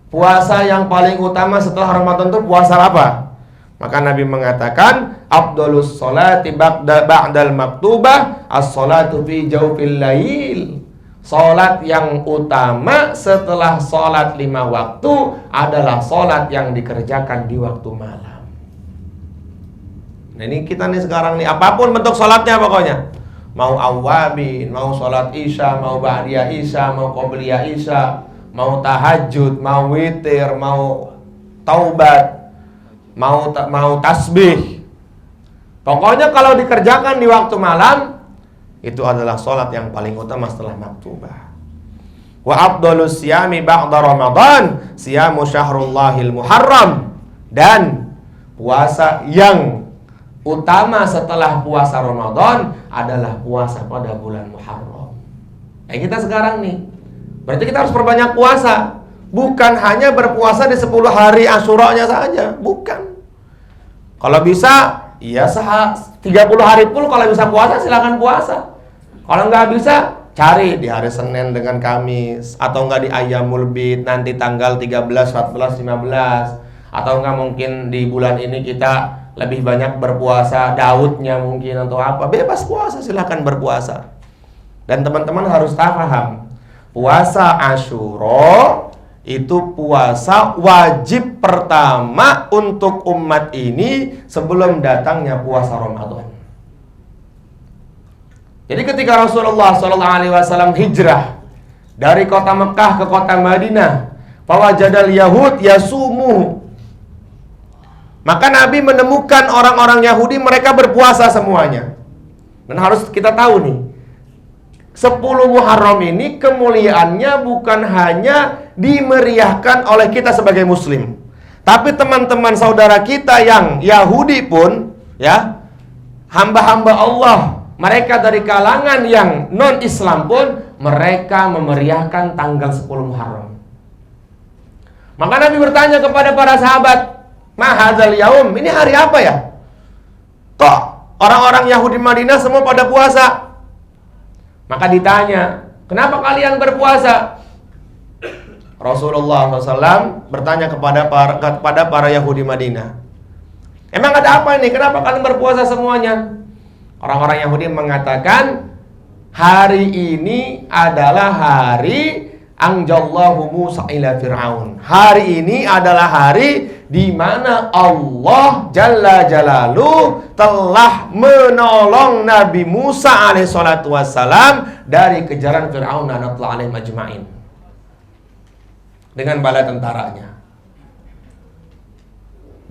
Speaker 1: Puasa yang paling utama setelah Ramadan itu puasa apa? Maka Nabi mengatakan, afdalus salati ba'dal maktubah as-salatu fi jawfil lail. Salat yang utama setelah salat 5 waktu adalah salat yang dikerjakan di waktu malam. Nah ini kita nih sekarang nih, apapun bentuk salatnya pokoknya, mau awabin, mau salat isya, mau ba'diyah isya, mau qobliyah isya, mau tahajud, mau witir, mau taubat, mau tasbih. Pokoknya kalau dikerjakan di waktu malam, itu adalah sholat yang paling utama setelah maktubah. Wa afdalus siyami ba'da Ramadan siyamu syahrullahil muharram. Dan puasa yang utama setelah puasa Ramadan adalah puasa pada bulan Muharram. Kita sekarang nih, berarti kita harus perbanyak puasa. Bukan hanya berpuasa di 10 hari Asyuranya saja, bukan. Kalau bisa, ya 30 hari pun kalau bisa puasa silakan puasa. Kalau nggak bisa, cari di hari Senin dengan Kamis, atau nggak di Ayyamul Bid nanti tanggal 13, 14, 15, atau nggak mungkin di bulan ini kita lebih banyak berpuasa, Daudnya mungkin atau apa, bebas puasa, silakan berpuasa. Dan teman-teman harus paham, puasa Asyura itu puasa wajib pertama untuk umat ini sebelum datangnya puasa Ramadan. Jadi ketika Rasulullah SAW hijrah dari kota Mekah ke kota Madinah, fawajadal Yahud yasumu, maka Nabi menemukan orang-orang Yahudi mereka berpuasa semuanya. Dan harus kita tahu nih, 10 Muharram ini kemuliaannya bukan hanya dimeriahkan oleh kita sebagai muslim, tapi teman-teman saudara kita yang Yahudi pun, ya, hamba-hamba Allah, mereka dari kalangan yang non-Islam pun mereka memeriahkan tanggal 10 Muharram. Maka Nabi bertanya kepada para sahabat, "Ma hadzal yaum? Ini hari apa ya? Kok orang-orang Yahudi Madinah semua pada puasa?" Maka ditanya, "Kenapa kalian berpuasa?" Rasulullah SAW bertanya kepada para Yahudi Madinah, "Emang ada apa ini? Kenapa kalian berpuasa semuanya?" Orang-orang Yahudi mengatakan, hari ini adalah hari anjallahu Musa ila Fir'aun. Hari ini adalah hari di mana Allah Jalla Jalaluhu telah menolong Nabi Musa alaihissalatu wassalam dari kejaran Fir'aun dan alaihim ajma'in dengan bala tentaranya.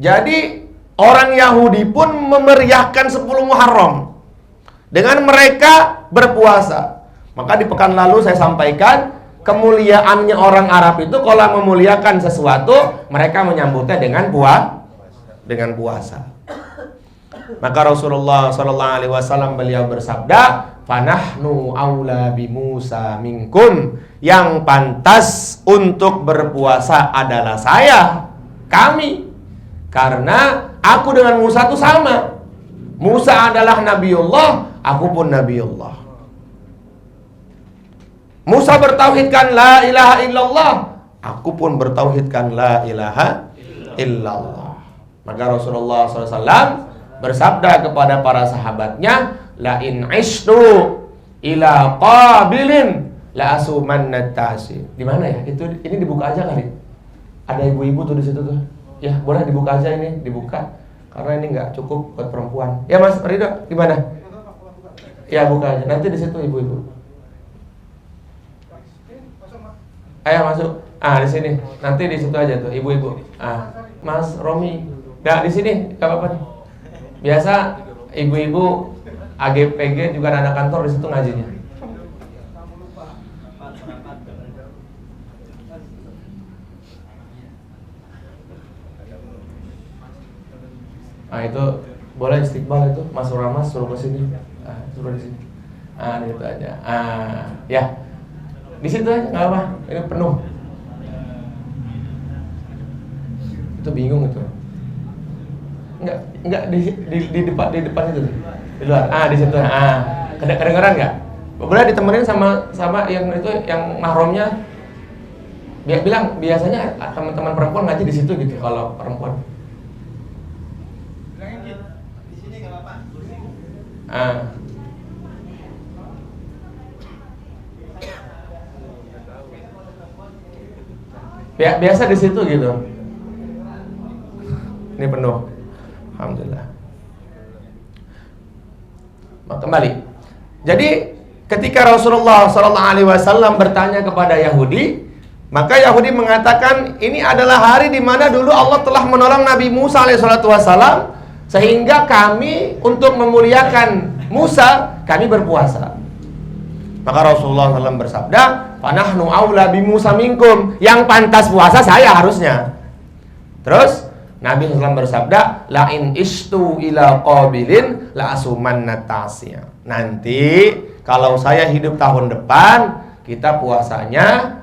Speaker 1: Jadi orang Yahudi pun memeriahkan 10 Muharram dengan mereka berpuasa. Maka di pekan lalu saya sampaikan, kemuliaannya orang Arab itu kalau memuliakan sesuatu, mereka menyambutnya dengan puasa. Maka Rasulullah SAW beliau bersabda, "Fanahnu aula bi Musa minkum." Yang pantas untuk berpuasa adalah kami. Karena aku dengan Musa itu sama. Musa adalah Nabiullah, aku pun Nabiullah. Musa bertauhidkan la ilaha illallah, aku pun bertauhidkan la ilaha illallah. Maka Rasulullah SAW bersabda kepada para sahabatnya, "La in ishtu ila qabilin la asumanna tasi." Di mana ya? Ini dibuka aja kali. Ada ibu-ibu tuh di situ tuh. Ya, boleh dibuka aja ini, dibuka. Karena ini nggak cukup buat perempuan. Ya Mas Ridho, gimana? Ya buka aja. Nanti di situ ibu-ibu. Ayo masuk. Di sini. Nanti di situ aja tuh ibu-ibu. Mas Romi. Nah, di sini, enggak apa-apa nih. Biasa ibu-ibu AGPG juga ada anak kantor di situ ngajinya. Itu boleh istiqbal itu, Mas Ramas suruh ke sini. Suruh di sini. Di situ aja. Ya. Di situ aja enggak apa. Ini penuh. Itu bingung itu. Enggak di depan itu. Di luar. Di situ. Kedengeran enggak? Boleh ditemenin sama yang itu yang mahramnya. Bilang biasanya teman-teman perempuan ngaji di situ gitu kalau perempuan. Bilangin di sini enggak apa-apa. Biasa di situ gitu. Ini penuh. Alhamdulillah. Kembali. Jadi ketika Rasulullah SAW bertanya kepada Yahudi, maka Yahudi mengatakan ini adalah hari di mana dulu Allah telah menolong Nabi Musa alaihissalam, sehingga kami untuk memuliakan Musa kami berpuasa. Maka Rasulullah SAW bersabda, "Fanahnu aula bi Musa minkum." Yang pantas puasa saya harusnya. Terus Nabi SAW bersabda, "La in istu ila qabilin la asumanna tasya." Nanti kalau saya hidup tahun depan, kita puasanya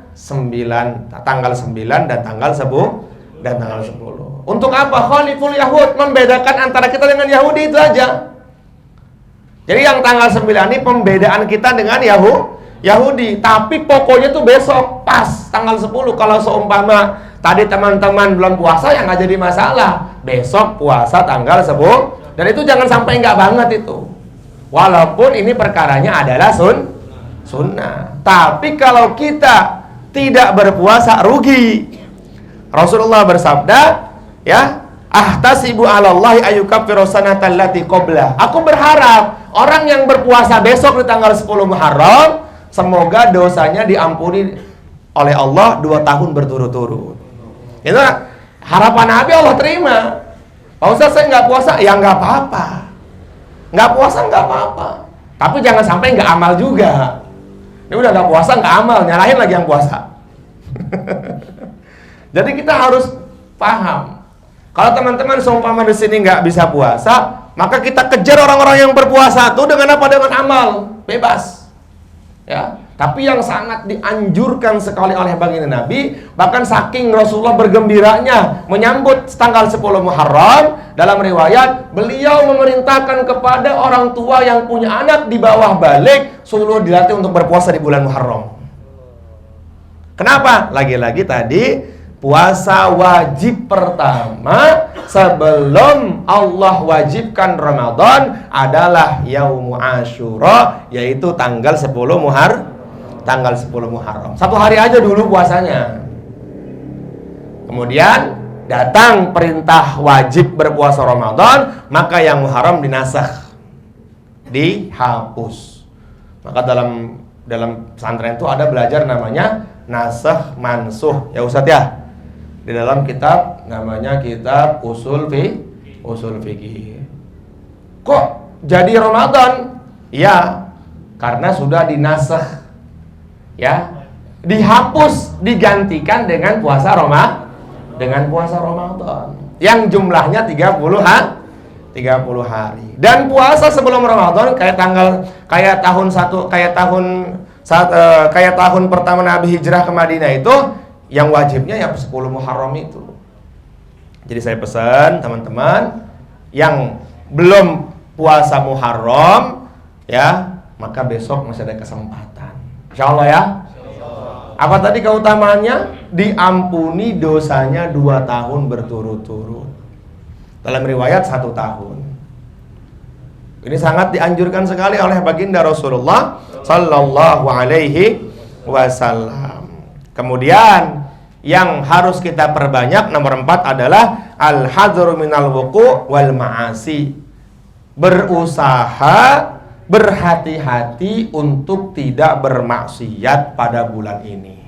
Speaker 1: tanggal 9 dan tanggal 10. Untuk apa? Khaliful Yahud, membedakan antara kita dengan Yahudi, itu aja. Jadi yang tanggal 9 ini pembedaan kita dengan Yahudi. Tapi pokoknya tuh besok pas tanggal 10. Kalau seumpama tadi teman-teman belum puasa, ya nggak jadi masalah. Besok puasa tanggal 10. Dan itu jangan sampai nggak banget itu. Walaupun ini perkaranya adalah sunnah. Tapi kalau kita tidak berpuasa, rugi. Rasulullah bersabda, ya, ahtasibu 'alallahi ayyukaffiru sanatal lati qabla. Aku berharap orang yang berpuasa besok di tanggal 10 Muharram, semoga dosanya diampuni oleh Allah 2 tahun berturut-turut. Itu harapan Nabi, Allah terima. Pak Ustaz, saya nggak puasa, ya nggak apa-apa. Nggak puasa nggak apa-apa. Tapi jangan sampai nggak amal juga. Ini udah nggak puasa nggak amal, nyalahin lagi yang puasa. Jadi kita harus paham. Kalau teman-teman seumpama di sini nggak bisa puasa, maka kita kejar orang-orang yang berpuasa itu dengan apa? Dengan amal, bebas. Ya. Tapi yang sangat dianjurkan sekali oleh baginda Nabi, bahkan saking Rasulullah bergembiranya menyambut tanggal 10 Muharram, dalam riwayat beliau memerintahkan kepada orang tua yang punya anak di bawah balik, suruh dilatih untuk berpuasa di bulan Muharram. Kenapa? Lagi-lagi tadi puasa wajib pertama sebelum Allah wajibkan Ramadan adalah Yaumu Asyura, yaitu tanggal 10 Muharram. 1 hari aja dulu puasanya. Kemudian datang perintah wajib berpuasa Ramadan, maka yang Muharram dinasakh, dihapus. Maka dalam pesantren itu ada belajar namanya nasakh mansuh, ya Ustadz ya. Di dalam kitab namanya kitab usul fikih. Kok jadi Ramadan? Ya, karena sudah dinasakh. Ya, dihapus, digantikan dengan puasa Ramadan yang jumlahnya 30 hari. Dan puasa sebelum Ramadan kayak tahun pertama Nabi hijrah ke Madinah itu, yang wajibnya ya 10 Muharram itu. Jadi saya pesan teman-teman yang belum puasa Muharram, ya, maka besok masih ada kesempatan. Insyaallah ya. Apa tadi keutamaannya? Diampuni dosanya 2 tahun berturut-turut. Dalam riwayat 1 tahun. Ini sangat dianjurkan sekali oleh baginda Rasulullah sallallahu alaihi wasallam. Kemudian yang harus kita perbanyak nomor 4 adalah al-hadzru minal wuqu' wal ma'asi. Berusaha, berhati-hati untuk tidak bermaksiat pada bulan ini.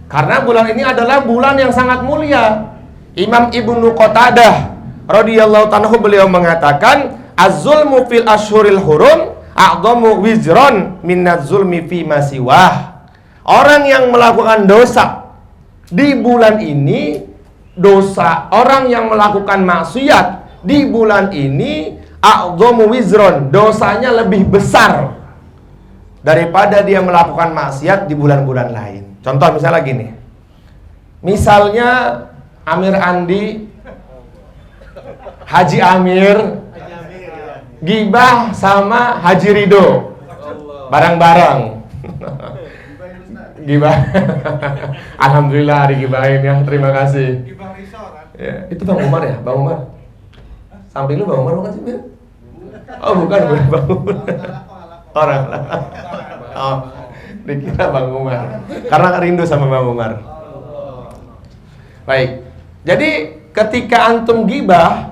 Speaker 1: Karena bulan ini adalah bulan yang sangat mulia. Imam Ibnu Qatadah radhiyallahu ta'ala beliau mengatakan, az-zulmu fil ashhuril hurum a'dhamu wizron minaz zulmi fi ma siwah. Orang yang melakukan dosa di bulan ini, orang yang melakukan maksiat di bulan ini, a'dhamu wizron, dosanya lebih besar daripada dia melakukan maksiat di bulan-bulan lain. Contoh misalnya gini. Misalnya Amir Andi, Haji Amir, gibah sama Haji Ridho, bareng-bareng. Gibah. Alhamdulillah digibahin ya, terima kasih. Ya, itu Bang Umar ya, Bang Umar. Samping lu Bang Umar bukan sih, Mir? Oh bukan Bang Umar. Orang lah. Oh, dikira Bang Umar. Karena rindu sama Bang Umar. Baik. Jadi ketika antum gibah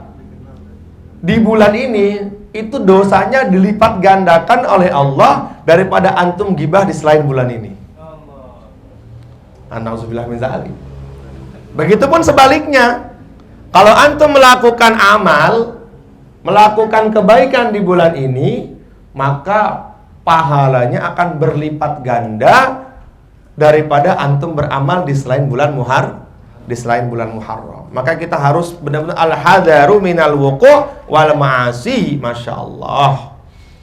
Speaker 1: di bulan ini, itu dosanya dilipat gandakan oleh Allah daripada antum gibah di selain bulan ini. Nauzubillah min dzalik. Begitupun sebaliknya, kalau antum melakukan amal, melakukan kebaikan di bulan ini, maka pahalanya akan berlipat ganda daripada antum beramal di selain bulan Muharram. Maka kita harus benar-benar al-hadaru minal wuqu' wal ma'asi, Masya Allah.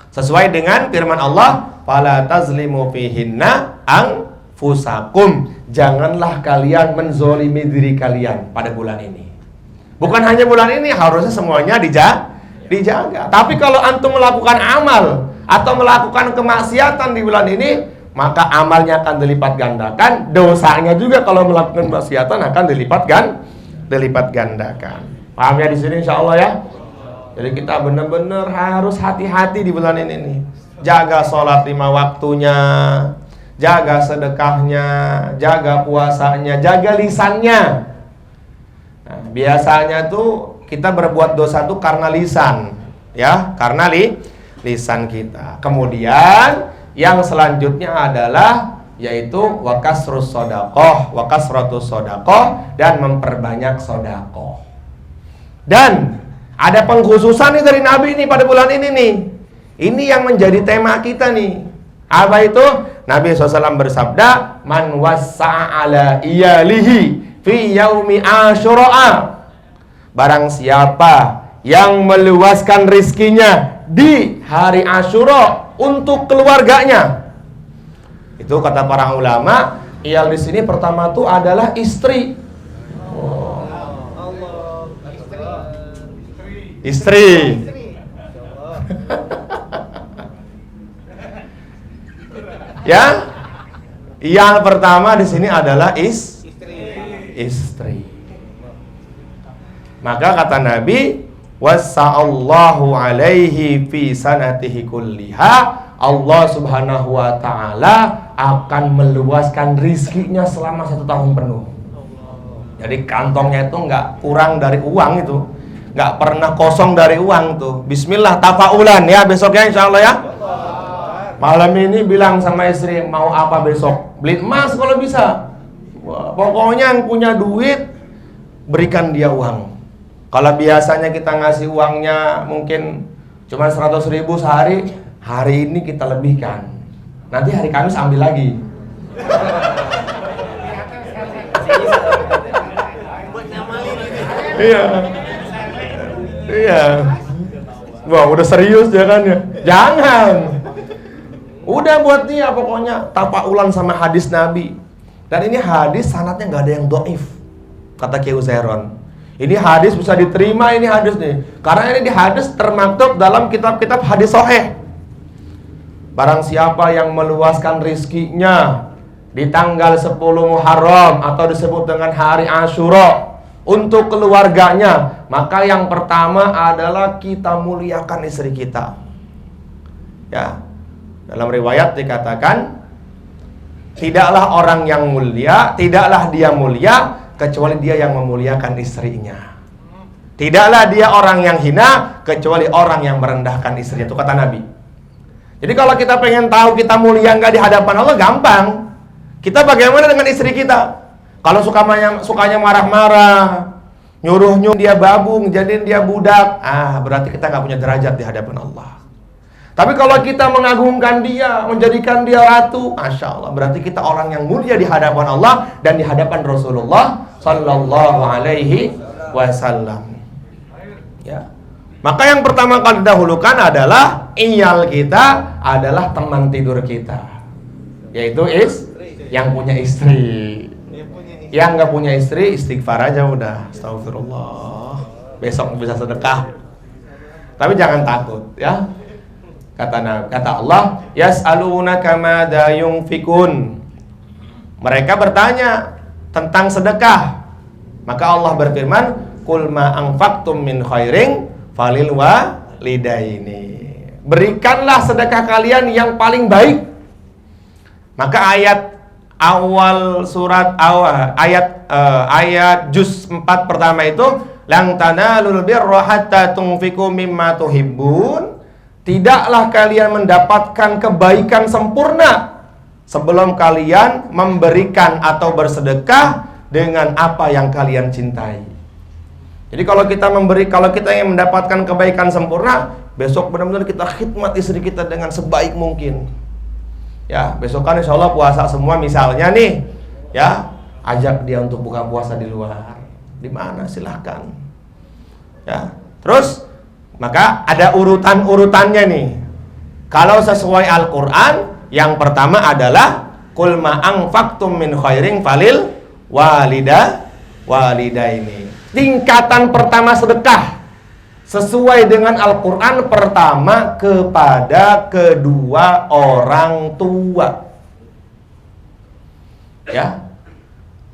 Speaker 1: Sesuai dengan firman Allah, fala tazlimu fihinna anfusakum. Janganlah kalian menzolimi diri kalian pada bulan ini. Bukan hanya bulan ini, harusnya semuanya dijaga. Tapi kalau antum melakukan amal atau melakukan kemaksiatan di bulan ini, maka amalnya akan dilipat gandakan, dosanya juga kalau melakukan kemaksiatan akan dilipat gandakan. Paham ya di sini insya Allah ya? Jadi kita benar-benar harus hati-hati di bulan ini nih. Jaga sholat 5 waktunya, jaga sedekahnya, jaga puasanya, jaga lisannya. Nah, biasanya tuh kita berbuat dosa tuh karena lisan, ya, karena lisan kita. Kemudian yang selanjutnya adalah yaitu wakasrus sodakoh, wakasratus sodakoh, dan memperbanyak sodakoh. Dan ada pengkhususan nih dari Nabi nih pada bulan ini nih. Ini yang menjadi tema kita nih. Apa itu? Nabi SAW bersabda, man wassa'a ala iyalihi fi yaumi asyura'a. Barang siapa yang meluaskan rizkinya di hari Asyura untuk keluarganya. Itu kata para ulama, iyal di sini pertama tuh adalah istri. Oh. Istri. Ya, yang pertama di sini adalah istri. Maka kata Nabi, wassa'allahu alaihi fi sanatihi kulliha. Allah subhanahu wa ta'ala akan meluaskan rizkinya selama 1 tahun penuh. Jadi kantongnya itu nggak kurang dari uang itu, nggak pernah kosong dari uang tuh. Bismillah, tafaulan ya besoknya insya Allah ya. Malam ini bilang sama istri, mau apa besok? Beli emas kalau bisa. Wah, pokoknya yang punya duit, berikan dia uang. Kalau biasanya kita ngasih uangnya mungkin cuma 100.000 sehari, hari ini kita lebihkan. Nanti hari Kamis ambil lagi. Iya. Iya. Wah, udah serius ya kan ya? Jangan. Udah buat dia pokoknya tafaulan sama hadis Nabi. Dan ini hadis sanadnya nggak ada yang dhaif, kata Kiai Uzairon. Ini hadis bisa diterima, ini hadis nih. Karena ini di hadis termaktub dalam kitab-kitab hadis sahih. Barang siapa yang meluaskan rizkinya di tanggal 10 Muharram atau disebut dengan hari Asyura untuk keluarganya, maka yang pertama adalah kita muliakan istri kita. Ya. Dalam riwayat dikatakan, tidaklah orang yang mulia, tidaklah dia mulia kecuali dia yang memuliakan istrinya. Tidaklah dia orang yang hina kecuali orang yang merendahkan istrinya. Itu kata Nabi. Jadi kalau kita pengen tahu kita mulia nggak di hadapan Allah, gampang. Kita bagaimana dengan istri kita? Kalau sukanya marah-marah, nyuruh dia babung, jadiin dia budak, berarti kita nggak punya derajat di hadapan Allah. Tapi kalau kita mengagungkan dia, menjadikan dia ratu, Masya Allah, berarti kita orang yang mulia di hadapan Allah dan di hadapan Rasulullah Sallallahu Alaihi Wasallam. Ya. Maka yang pertama kali didahulukan adalah iyal kita, adalah teman tidur kita, yaitu yang punya istri. Yang nggak punya istri, istighfar aja udah. Astagfirullah. Besok bisa sedekah. Tapi jangan takut ya. Kata Allah, yas'alunaka madza yunfikun. Mereka bertanya tentang sedekah. Maka Allah berfirman, qul ma anfaqtum min khairin falil walidaini. Berikanlah sedekah kalian yang paling baik. Maka ayat awal surat ayat juz 4 pertama itu, lan tanalul birra hatta tunfiqu mimma tuhibbun. Tidaklah kalian mendapatkan kebaikan sempurna sebelum kalian memberikan atau bersedekah dengan apa yang kalian cintai. Jadi kalau kita ingin mendapatkan kebaikan sempurna, besok benar-benar kita khidmat istri kita dengan sebaik mungkin. Ya, besok kan insya Allah puasa semua misalnya nih, ya, ajak dia untuk buka puasa di luar. Di mana silahkan. Ya, terus maka ada urutan-urutannya nih. Kalau sesuai Al-Quran, yang pertama adalah qul ma anfaqtum min khairin falil walidaini. Tingkatan pertama sedekah sesuai dengan Al-Quran, pertama kepada kedua orang tua. Ya,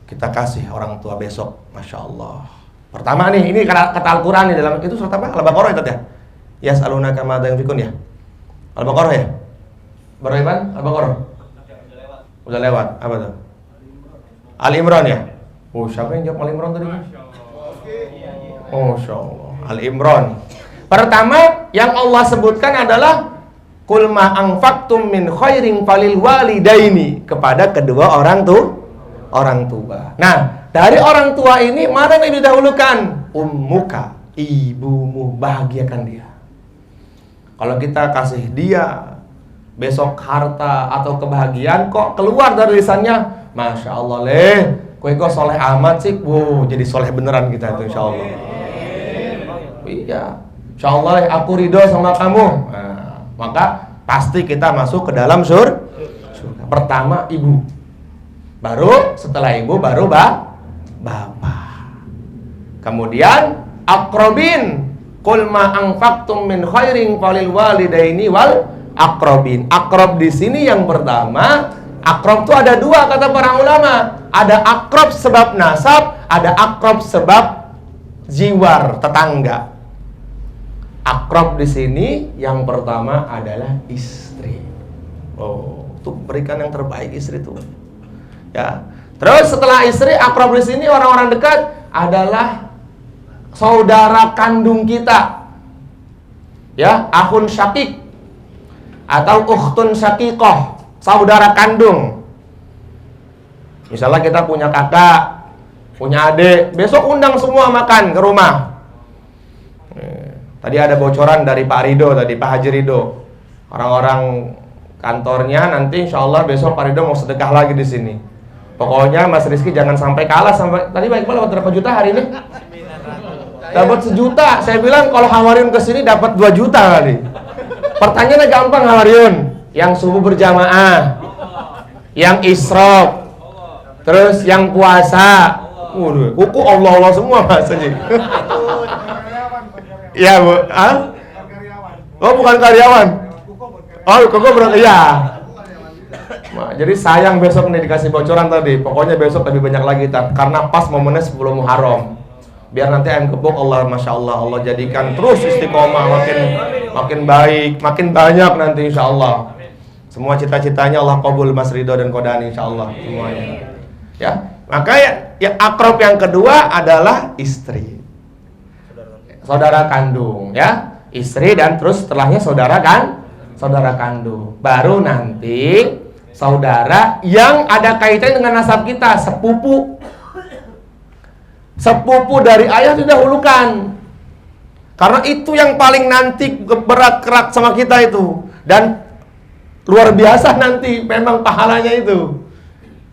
Speaker 1: kita kasih orang tua besok, Masya Allah. Pertama nih, ini kata Al-Quran nih dalam itu surat apa? Al-Baqarah itu ya? Yas'alunaka madza yunfikun ya? Al-Baqarah ya? Beriman? Al-Baqarah? Udah lewat. Apa tuh? Al-Imran ya? Oh, siapa yang jawab Al-Imran tadi? Masya Allah. Al-Imran. Pertama yang Allah sebutkan adalah qul ma anfaqtum min khairin falil walidaini, kepada kedua orang tua. Nah, dari orang tua ini mana yang didahulukan? Ummuka, ibumu, bahagiakan dia. Kalau kita kasih dia besok harta atau kebahagiaan, kok keluar dari lisannya, Masya Allah kowe kok soleh amat sih. Wow, jadi soleh beneran kita itu insya Allah. Iya, insya Allah aku ridho sama kamu. Nah, maka pasti kita masuk ke dalam surga. Pertama ibu, baru setelah ibu baru bapak. Kemudian aqrabin, qul ma anfaqtum min khairin falil walidaini wal aqrabin. Aqrab di sini yang pertama, aqrab itu ada dua kata para ulama. Ada aqrab sebab nasab, ada aqrab sebab jiwar, tetangga. Aqrab di sini yang pertama adalah istri. Oh, tuh berikan yang terbaik istri tuh. Ya. Terus setelah istri, aqrab di sini orang-orang dekat adalah saudara kandung kita. Ya, akhun syakik atau ukhtun syaqiqah, saudara kandung. Misalnya kita punya kakak, punya adik, besok undang semua makan ke rumah. Tadi ada bocoran dari Pak Rido tadi, Pak Haji Rido. Orang-orang kantornya nanti insya Allah besok Pak Rido mau sedekah lagi di sini. Pokoknya Mas Rizky jangan sampai kalah sampai tadi Pak Iqbal dapat berapa juta hari ini? Dapat 1 juta. Saya bilang kalau Hawariun kesini dapat 2 juta kali. Pertanyaannya gampang Hawariun. Yang subuh berjamaah, yang isyraq, terus yang puasa. Kuku Allah semua Mas Haji. Iya Bu. Oh bukan karyawan. Oh kok berarti ya. Nah, jadi sayang besok nih dikasih bocoran tadi. Pokoknya besok lebih banyak lagi karena pas momennya 10 Muharram. Biar nanti ayam kepuk Allah, Masya Allah, Allah jadikan terus istiqomah makin baik, makin banyak nanti insya Allah. Semua cita-citanya Allah qabul, Mas Ridho dan Kodani insya Allah semuanya. Ya, maka yang akrab yang kedua adalah istri, saudara kandung, ya, istri dan terus setelahnya saudara kandung. Baru nanti saudara yang ada kaitan dengan nasab kita, sepupu. Sepupu dari ayah didahulukan. Karena itu yang paling nanti berat-kerat sama kita itu. Dan luar biasa nanti memang pahalanya itu.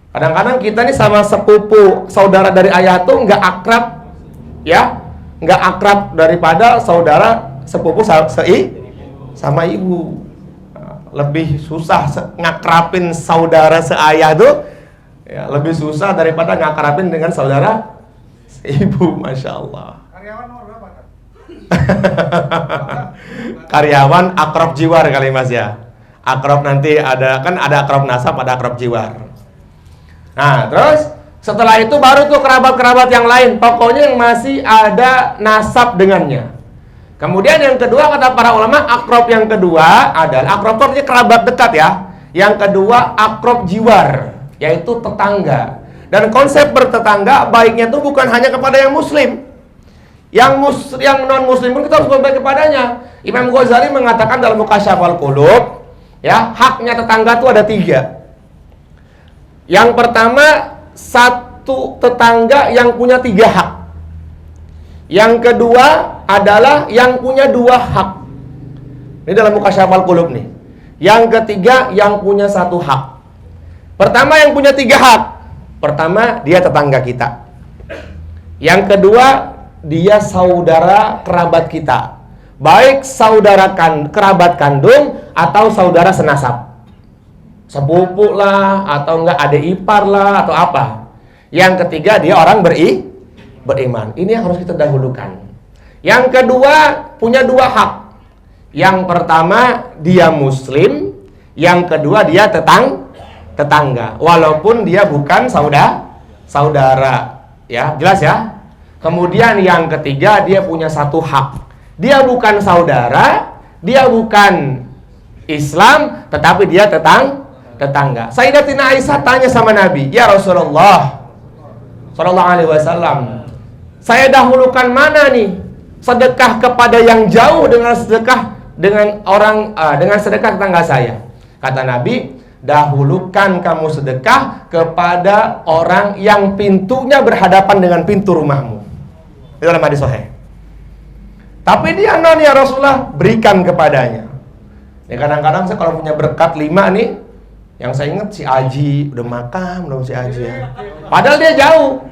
Speaker 1: Kadang-kadang kita nih sama sepupu saudara dari ayah tuh nggak akrab, ya, nggak akrab daripada saudara sepupu sama ibu. Lebih susah ngakrapin saudara seayah tuh Ya, lebih susah daripada ngakarapin dengan saudara ibu, masya Allah.
Speaker 2: Karyawan nomor berapa kan?
Speaker 1: Karyawan akrab jiwar kali mas ya. Akrab nanti ada, kan ada akrab nasab, ada akrab jiwar. Nah terus setelah itu baru tuh kerabat-kerabat yang lain. Pokoknya yang masih ada nasab dengannya. Kemudian yang kedua kata para ulama, akrab yang kedua adalah akrab itu artinya kerabat dekat ya. Yang kedua akrab jiwar, yaitu tetangga. Dan konsep bertetangga baiknya itu bukan hanya kepada yang muslim. Yang non muslim pun kita harus berbaik kepadanya. Imam Ghazali mengatakan dalam Mukasyafal Qulub, ya, haknya tetangga itu ada 3. Yang pertama, satu tetangga yang punya 3 hak. Yang kedua adalah yang punya 2 hak. Ini dalam Mukasyafal Qulub nih. Yang ketiga yang punya 1 hak. Pertama yang punya 3 hak. Pertama dia tetangga kita. Yang kedua dia saudara kerabat kita. Baik saudara kerabat kandung atau saudara senasab. Sepupu lah atau enggak adik ipar lah atau apa. Yang ketiga dia orang beriman. Ini yang harus kita dahulukan. Yang kedua punya 2 hak. Yang pertama dia muslim, yang kedua dia tetangga. Walaupun dia bukan saudara. Ya, jelas ya? Kemudian yang ketiga dia punya 1 hak. Dia bukan saudara, dia bukan Islam, tetapi dia tetangga. Sayyidatina Aisyah tanya sama Nabi, "Ya Rasulullah sallallahu alaihi wasallam, saya dahulukan mana nih? Sedekah kepada yang jauh dengan sedekah dengan sedekah tetangga saya?" Kata Nabi, "Dahulukan kamu sedekah kepada orang yang pintunya berhadapan dengan pintu rumahmu." Itu dalam hadis sahih. Tapi dia non ya Rasulullah, berikan kepadanya. Ya kadang-kadang saya kalau punya berkat 5 nih, yang saya ingat si Aji, udah makam dong si Aji ya. Padahal dia jauh.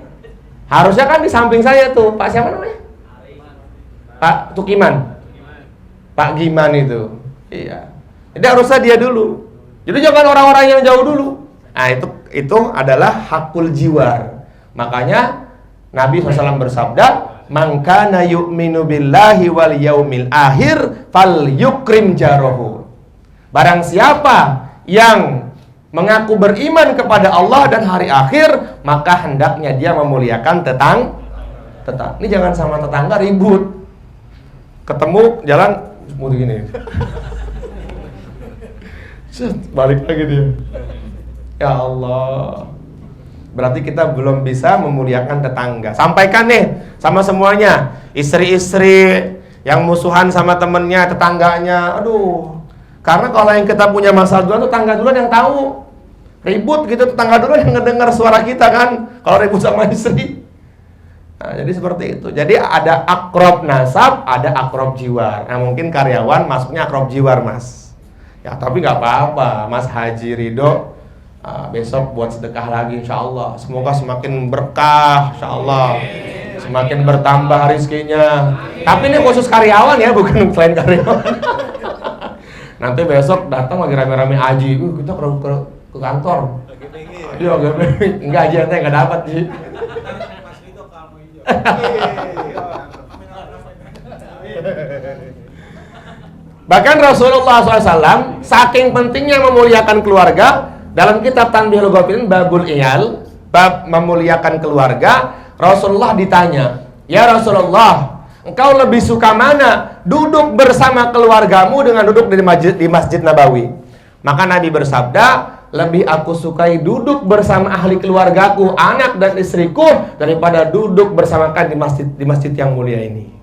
Speaker 1: Harusnya kan di samping saya tuh, Pak siapa namanya? Pak Tukiman. Pak Giman itu. Iya. Jadi harusnya dia dulu. Jadi jangan orang-orang yang jauh dulu. Nah itu adalah hakul jiwar. Makanya Nabi SAW bersabda, "Man kana yu'minu billahi wal yaumil akhir fal yukrim jarahu." Barang siapa yang mengaku beriman kepada Allah dan hari akhir, maka hendaknya dia memuliakan tetangga. Ini jangan sama tetangga ribut. Ketemu jalan seperti gini. Balik lagi dia. Ya Allah. Berarti kita belum bisa memuliakan tetangga. Sampaikan nih sama semuanya. Istri-istri yang musuhan sama temennya, tetangganya. Aduh. Karena kalau yang kita punya masalah duluan, tetangga duluan yang tahu. Ribut gitu, tetangga duluan yang ngedengar suara kita kan. Kalau ribut sama istri. Nah, jadi seperti itu. Jadi ada akrab nasab, ada akrab jiwar. Nah mungkin karyawan masuknya akrab jiwar mas. Ya tapi nggak apa-apa. Mas Haji Ridho besok buat sedekah lagi insya Allah. Semoga semakin berkah insya Allah. Semakin bertambah rezekinya. Tapi ini khusus karyawan ya, bukan selain karyawan. Nanti besok datang lagi rame-rame Haji. Kita ke kantor. Iya, enggak aja nanti nggak dapat sih. Bahkan Rasulullah SAW saking pentingnya memuliakan keluarga, dalam kitab Tanbihul Ghafilin Babul Iyal, bab memuliakan keluarga, Rasulullah ditanya, "Ya Rasulullah, engkau lebih suka mana? Duduk bersama keluargamu dengan duduk di Masjid Nabawi?" Maka Nabi bersabda, "Lebih aku sukai duduk bersama ahli keluargaku, anak dan istriku, daripada duduk bersamakan di masjid yang mulia ini."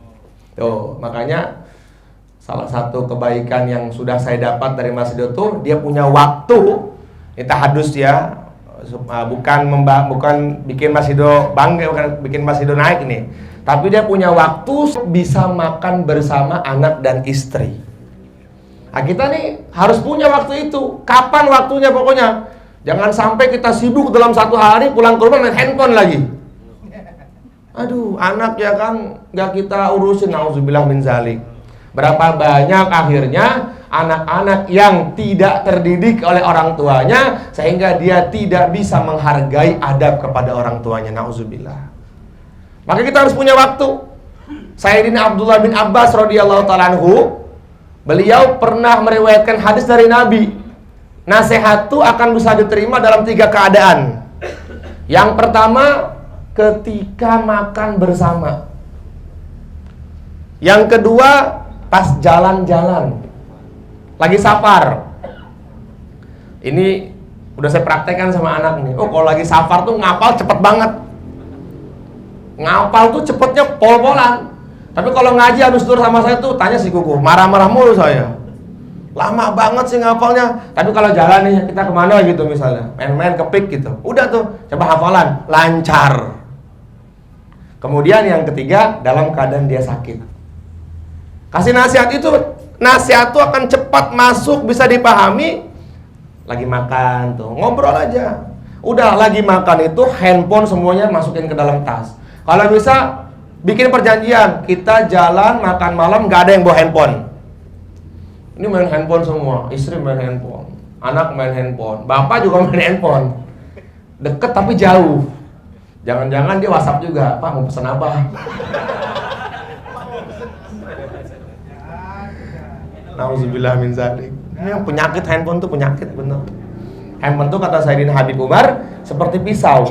Speaker 1: Tuh, makanya salah satu kebaikan yang sudah saya dapat dari masjid itu, dia punya waktu. Ini tahadus ya, bukan bikin masjido bangga, bukan bikin masjido naik nih. Tapi dia punya waktu bisa makan bersama anak dan istri. Nah, kita nih harus punya waktu itu. Kapan waktunya pokoknya. Jangan sampai kita sibuk dalam satu hari, pulang ke rumah main handphone lagi. Aduh, anak ya kan nggak kita urusin, nauzubillah min zalik. Berapa banyak akhirnya anak-anak yang tidak terdidik oleh orang tuanya, sehingga dia tidak bisa menghargai adab kepada orang tuanya. Nauzubillah. Maka kita harus punya waktu. Sayyidina Abdullah bin Abbas radhiyallahu ta'ala anhu, beliau pernah meriwayatkan hadis dari Nabi. Nasihat itu akan bisa diterima dalam 3 keadaan. Yang pertama, ketika makan bersama. Yang kedua, pas jalan-jalan, lagi safar. Ini udah saya praktekkan sama anak nih. Oh, kalau lagi safar tuh ngapal cepet banget. Ngapal tuh cepetnya pol-polan. Tapi kalau ngaji habis tur sama saya tuh, tanya si Kuku, marah-marah mulu saya. Lama banget sih ngapalnya. Tapi kalau jalan nih, kita kemana gitu misalnya, main-main kepik gitu, udah tuh, coba hafalan, lancar. Kemudian yang ketiga, dalam keadaan dia sakit. Kasih nasihat itu, nasihat tuh akan cepat masuk, bisa dipahami. Lagi makan tuh, ngobrol aja. Udah lagi makan itu, handphone semuanya masukin ke dalam tas. Kalau bisa, bikin perjanjian, kita jalan makan malam gak ada yang bawa handphone. Ini main handphone semua, istri main handphone, anak main handphone, bapak juga main handphone. Deket tapi jauh. Jangan-jangan dia WhatsApp juga, Pak mau pesan apa? Nauzubillah min zalik. Ini penyakit handphone tuh penyakit bener. Handphone tuh kata Sayyidina Habib Umar seperti pisau.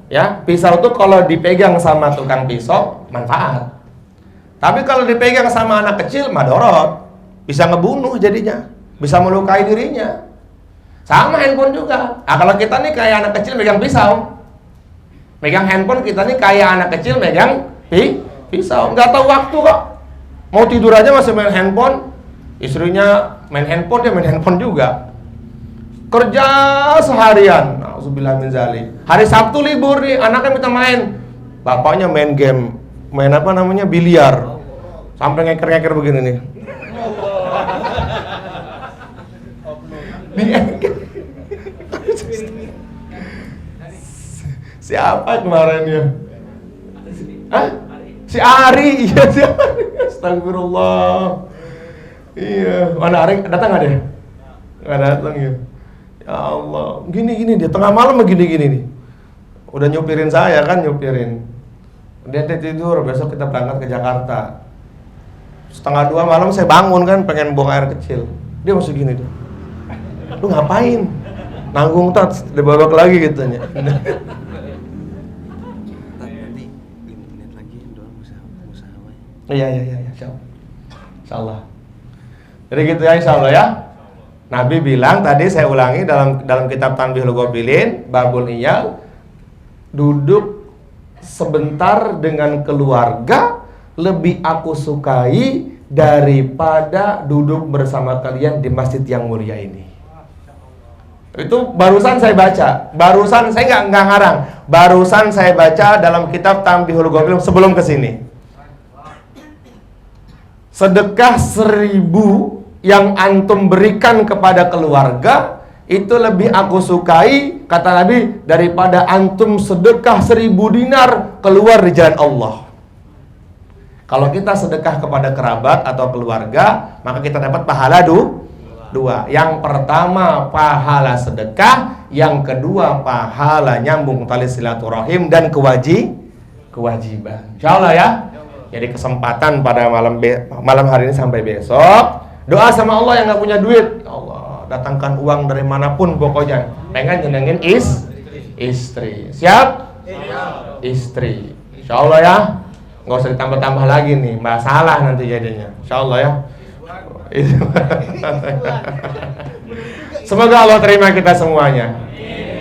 Speaker 1: Ya, pisau tuh kalau dipegang sama tukang pisau manfaat. Tapi kalau dipegang sama anak kecil madorot. Bisa ngebunuh jadinya, bisa melukai dirinya. Sama handphone juga. Nah, kalau kita nih kayak anak kecil megang pisau, megang handphone, kita nih kayak anak kecil megang pisau. Nggak tahu waktu kok. Mau tidur aja masih main handphone. Istrinya main handphone, dia main handphone juga. Kerja seharian. Nauzubillah min zalik. Hari Sabtu libur nih, anaknya minta main. Bapaknya main game. Main apa namanya? Biliar. Sampai ngeker-ngeker begini nih. Siapa kemarin ya? Hah? Si Ari, iya si Ari. Astagfirullah. Iya, mana Ari datang nggak deh? Nggak datang ya. Ya Allah, gini dia tengah malam begini nih. Udah nyupirin saya kan nyupirin. Dia tidur, besok kita berangkat ke Jakarta. 1:30 malam saya bangun kan pengen buang air kecil. Dia masih gini tuh. Lu ngapain? Nanggung tat, dibabak lagi gitu nya.
Speaker 2: Nanti 5 menit lagi doang usaha.
Speaker 1: Iya, insyaallah. Jadi gitu ya insyaallah ya. Nabi bilang tadi saya ulangi dalam kitab Tanbihul Ghafilin, babul iyal, duduk sebentar dengan keluarga lebih aku sukai daripada duduk bersama kalian di masjid yang mulia ini. Itu barusan saya baca, saya nggak ngarang, barusan saya baca dalam kitab Tanbihul Ghafilin sebelum kesini. Sedekah 1000 yang antum berikan kepada keluarga itu lebih aku sukai, kata Nabi, daripada antum sedekah 1000 dinar keluar di jalan Allah. Kalau kita sedekah kepada kerabat atau keluarga, maka kita dapat pahala dua. Yang pertama pahala sedekah, yang kedua pahala nyambung tali silaturahim dan kewajiban. Insyaallah ya. Jadi kesempatan pada malam hari ini sampai besok, doa sama Allah yang nggak punya duit. Ya Allah, datangkan uang dari manapun pokoknya. Pengen nyenengin istri. Siap? Istri. Insyaallah ya. Nggak usah ditambah-tambah lagi nih, masalah nanti jadinya. Insyaallah ya. Semoga Allah terima kita semuanya.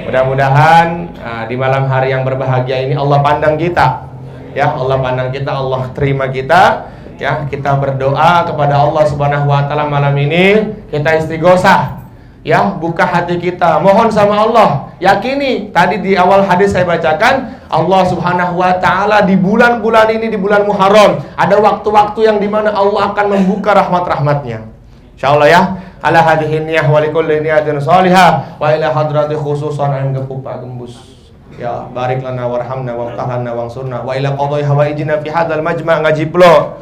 Speaker 1: Mudah-mudahan di malam hari yang berbahagia ini Allah pandang kita. Ya, Allah pandang kita, Allah terima kita. Ya, kita berdoa kepada Allah Subhanahu wa taala malam ini, kita istighosah. Ya, buka hati kita, mohon sama Allah. Yakini, tadi di awal hadis saya bacakan, Allah Subhanahu wa taala di bulan-bulan ini, di bulan Muharram, ada waktu-waktu yang dimana Allah akan membuka rahmat-rahmatnya. Insyaallah ya. Ala hadhihi niyyah wa likulli niyatin shalihah wa ila hadrati khususan an Gepupa Gembus. Ya, barik lana warhamna waftah lana wansurna wa ila qadai hawaijina fi hadzal majma' ngajiblo.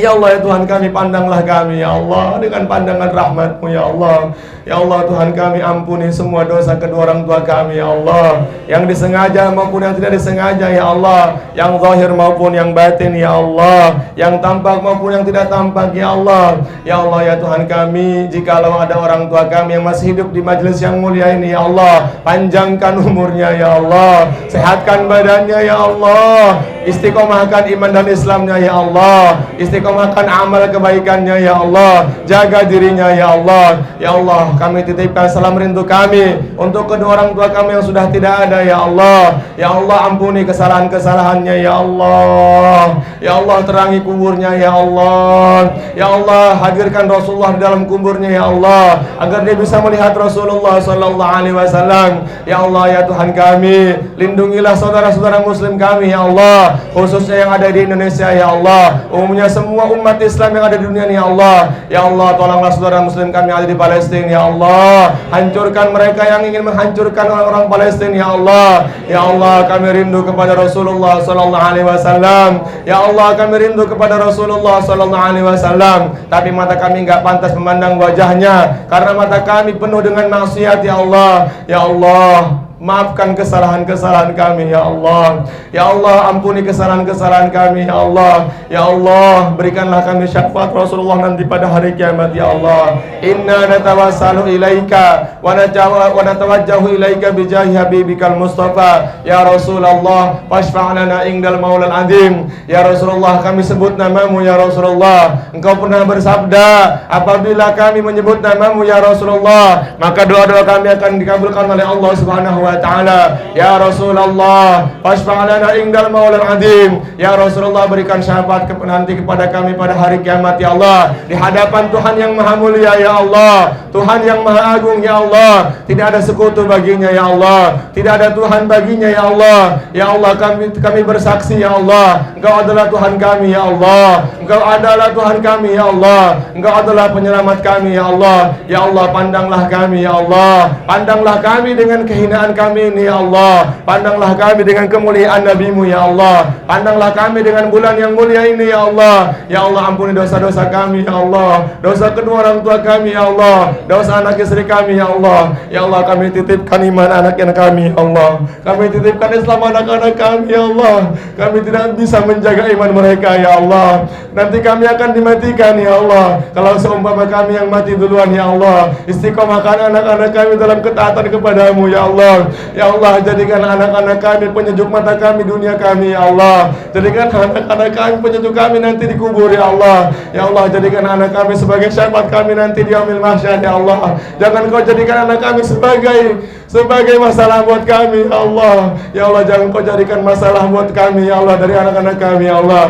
Speaker 1: Ya Allah ya Tuhan kami, pandanglah kami ya Allah dengan pandangan rahmat-Mu ya Allah. Ya Allah Tuhan kami, ampuni semua dosa kedua orang tua kami ya Allah, yang disengaja maupun yang tidak disengaja ya Allah, yang zahir maupun yang batin ya Allah, yang tampak maupun yang tidak tampak ya Allah. Ya Allah ya Tuhan kami, jikalau ada orang tua kami yang masih hidup di majelis yang mulia ini ya Allah, panjangkan umurnya ya Allah, sehatkan badannya ya Allah, istiqomahkan iman dan Islamnya ya Allah, istiqomahkan amal kebaikannya ya Allah, jaga dirinya ya Allah. Ya Allah, kami titipkan salam rindu kami untuk kedua orang tua kami yang sudah tidak ada ya Allah. Ya Allah, ampuni kesalahan-kesalahannya ya Allah. Ya Allah, terangi kuburnya ya Allah. Ya Allah, hadirkan Rasulullah di dalam kuburnya ya Allah, agar dia bisa melihat Rasulullah sallallahu alaihi wasallam. Ya Allah ya Tuhan kami, lindungilah saudara-saudara muslim kami ya Allah, khususnya yang ada di Indonesia ya Allah, umumnya semua umat Islam yang ada di dunia ini ya Allah. Ya Allah, tolonglah saudara muslim kami yang ada di Palestina ya Allah, hancurkan mereka yang ingin menghancurkan orang-orang Palestina ya Allah. Ya Allah, kami rindu kepada Rasulullah sallallahu alaihi wasallam. Ya Allah, kami rindu kepada Rasulullah sallallahu alaihi wasallam, tapi mata kami enggak pantas memandang wajahnya karena mata kami penuh dengan maksiat ya Allah. Ya Allah, maafkan kesalahan-kesalahan kami ya Allah. Ya Allah, ampuni kesalahan-kesalahan kami ya Allah. Ya Allah, berikanlah kami syafaat Rasulullah nanti pada hari kiamat ya Allah. Inna natawassalu ilaika wa natawajjahu ilaika bijahi habibikal Mustafa ya Rasulullah, fashfa'lana indal maulal azim. Ya Rasulullah, kami sebut namamu ya Rasulullah. Engkau pernah bersabda, apabila kami menyebut namamu ya Rasulullah, maka doa-doa kami akan dikabulkan oleh Allah Subhanahu wa ta'ala. Ya Rasulullah, fashfa'lana indal maulal azim. Ya Rasulullah, berikan syafaat nanti kepada kami pada hari kiamat ya Allah, di hadapan Tuhan yang maha mulia ya Allah, Tuhan yang maha agung ya Allah. Tidak ada sekutu baginya ya Allah, tidak ada Tuhan baginya ya Allah. Ya Allah, kami bersaksi ya Allah, Engkau adalah Tuhan kami ya Allah, Engkau adalah Tuhan kami ya Allah, Engkau adalah penyelamat kami ya Allah. Ya Allah, pandanglah kami ya Allah, pandanglah kami dengan kehinaan kami ini ya Allah, pandanglah kami dengan kemuliaan Nabi-Mu ya Allah, pandanglah kami dengan bulan yang mulia ini ya Allah. Ya Allah, ampuni dosa-dosa kami ya Allah, dosa kedua orang tua kami ya Allah, dosa anak istri kami ya Allah. Ya Allah, kami titipkan iman anak-anak kami ya Allah, kami titipkan Islam anak-anak kami ya Allah. Kami tidak bisa menjaga iman mereka ya Allah, nanti kami akan dimatikan ya Allah. Kalau seumpama kami yang mati duluan ya Allah, istiqomahkan anak-anak kami dalam ketaatan kepadamu ya Allah. Ya Allah, jadikan anak-anak kami penyejuk mata kami dunia kami ya Allah, jadikan anak-anak kami penyejuk kami nanti di kubur ya Allah. Ya Allah, jadikan anak kami sebagai syafaat kami nanti di yaumil mahsyar ya Allah. Jangan Kau jadikan anak kami sebagai masalah buat kami ya Allah. Ya Allah, jangan Kau jadikan masalah buat kami ya Allah dari anak-anak kami ya Allah.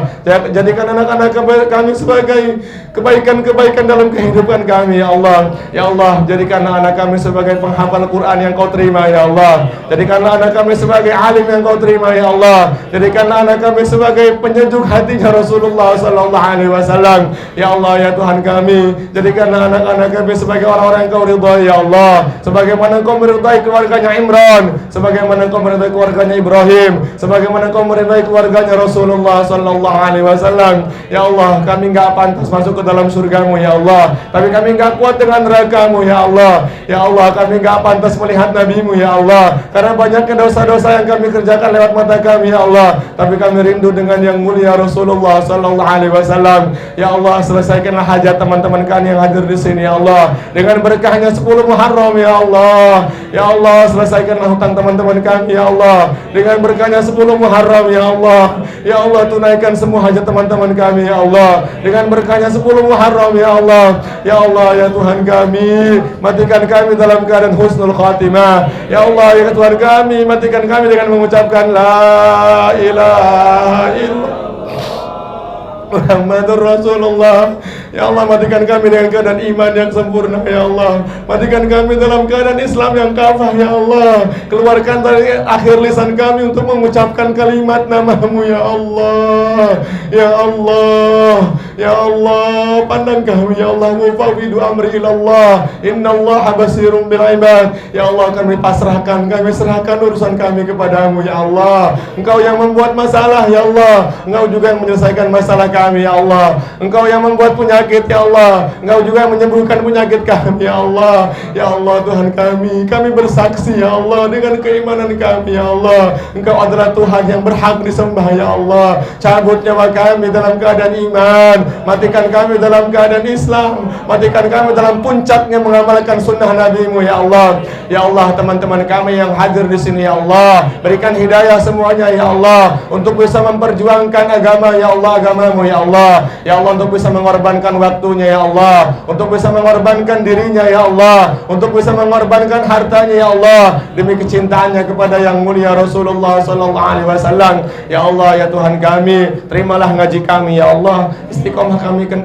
Speaker 1: Jadikan anak-anak kami sebagai kebaikan-kebaikan dalam kehidupan kami ya Allah. Ya Allah, jadikanlah anak kami sebagai penghafal Quran yang Kau terima ya Allah. Jadikanlah anak kami sebagai alim yang Kau terima ya Allah. Jadikanlah anak kami sebagai penyejuk hatinya Rasulullah sallallahu alaihi wasallam. Ya Allah ya Tuhan kami, jadikanlah anak-anak kami sebagai orang-orang yang Kau ridhai ya Allah, sebagaimana Kau meridhai keluarganya Imran, sebagaimana Kau meridhai keluarganya Ibrahim, sebagaimana Kau meridhai keluarganya Rasulullah sallallahu alaihi wasallam. Ya Allah, kami enggak pantas masuk ke dalam surga-Mu ya Allah, tapi kami enggak kuat dengan neraka-Mu ya Allah. Ya Allah, kami enggak pantas melihat Nabi-Mu ya Allah, karena banyaknya dosa-dosa yang kami kerjakan lewat mata kami ya Allah. Tapi kami rindu dengan yang mulia Rasulullah sallallahu alaihi wasallam. Ya Allah, selesaikanlah hajat teman-teman kami yang hadir di sini ya Allah, dengan berkahnya 10 Muharram ya Allah. Ya Allah, selesaikanlah hutang teman-teman kami ya Allah, dengan berkahnya 10 Muharram ya Allah. Ya Allah, tunaikan semua hajat teman-teman kami ya Allah, dengan berkahnya 10 Muharram ya Allah. Ya Allah ya Tuhan kami, matikan kami dalam keadaan husnul khatimah. Ya Allah ya Tuhan kami, matikan kami dengan mengucapkan la ilaha illallah Muhammadur Rasulullah. Ya Allah, matikan kami dengan keadaan iman yang sempurna ya Allah. Matikan kami dalam keadaan Islam yang kafah ya Allah. Keluarkan dari akhir lisan kami untuk mengucapkan kalimat nama-Mu ya Allah. Ya Allah, ya Allah, pandang kami ya Allah, mufawwidu amri ilallah. Innallaha basirun bil ibad. Ya Allah, kami pasrahkan, kami serahkan urusan kami kepadamu ya Allah. Engkau yang membuat masalah ya Allah, Engkau juga yang menyelesaikan masalah kami ya Allah. Engkau yang membuat penyakit ya Allah, Engkau juga yang menyembuhkan penyakit kami ya Allah. Ya Allah Tuhan kami bersaksi ya Allah dengan keimanan kami ya Allah. Engkau adalah Tuhan yang berhak disembah ya Allah. Cabut nyawa kami dalam keadaan iman, matikan kami dalam keadaan Islam, matikan kami dalam puncaknya mengamalkan sunnah Nabi-Mu ya Allah. Ya Allah, teman-teman kami yang hadir di sini ya Allah, berikan hidayah semuanya ya Allah, untuk bisa memperjuangkan agama ya Allah, agama-Mu ya Allah. Ya Allah, untuk bisa mengorbankan waktunya ya Allah, untuk bisa mengorbankan dirinya ya Allah, untuk bisa mengorbankan hartanya ya Allah, demi kecintaannya kepada yang mulia Rasulullah sallallahu alaihi wasallam. Ya Allah, ya Tuhan kami, terimalah ngaji kami ya Allah.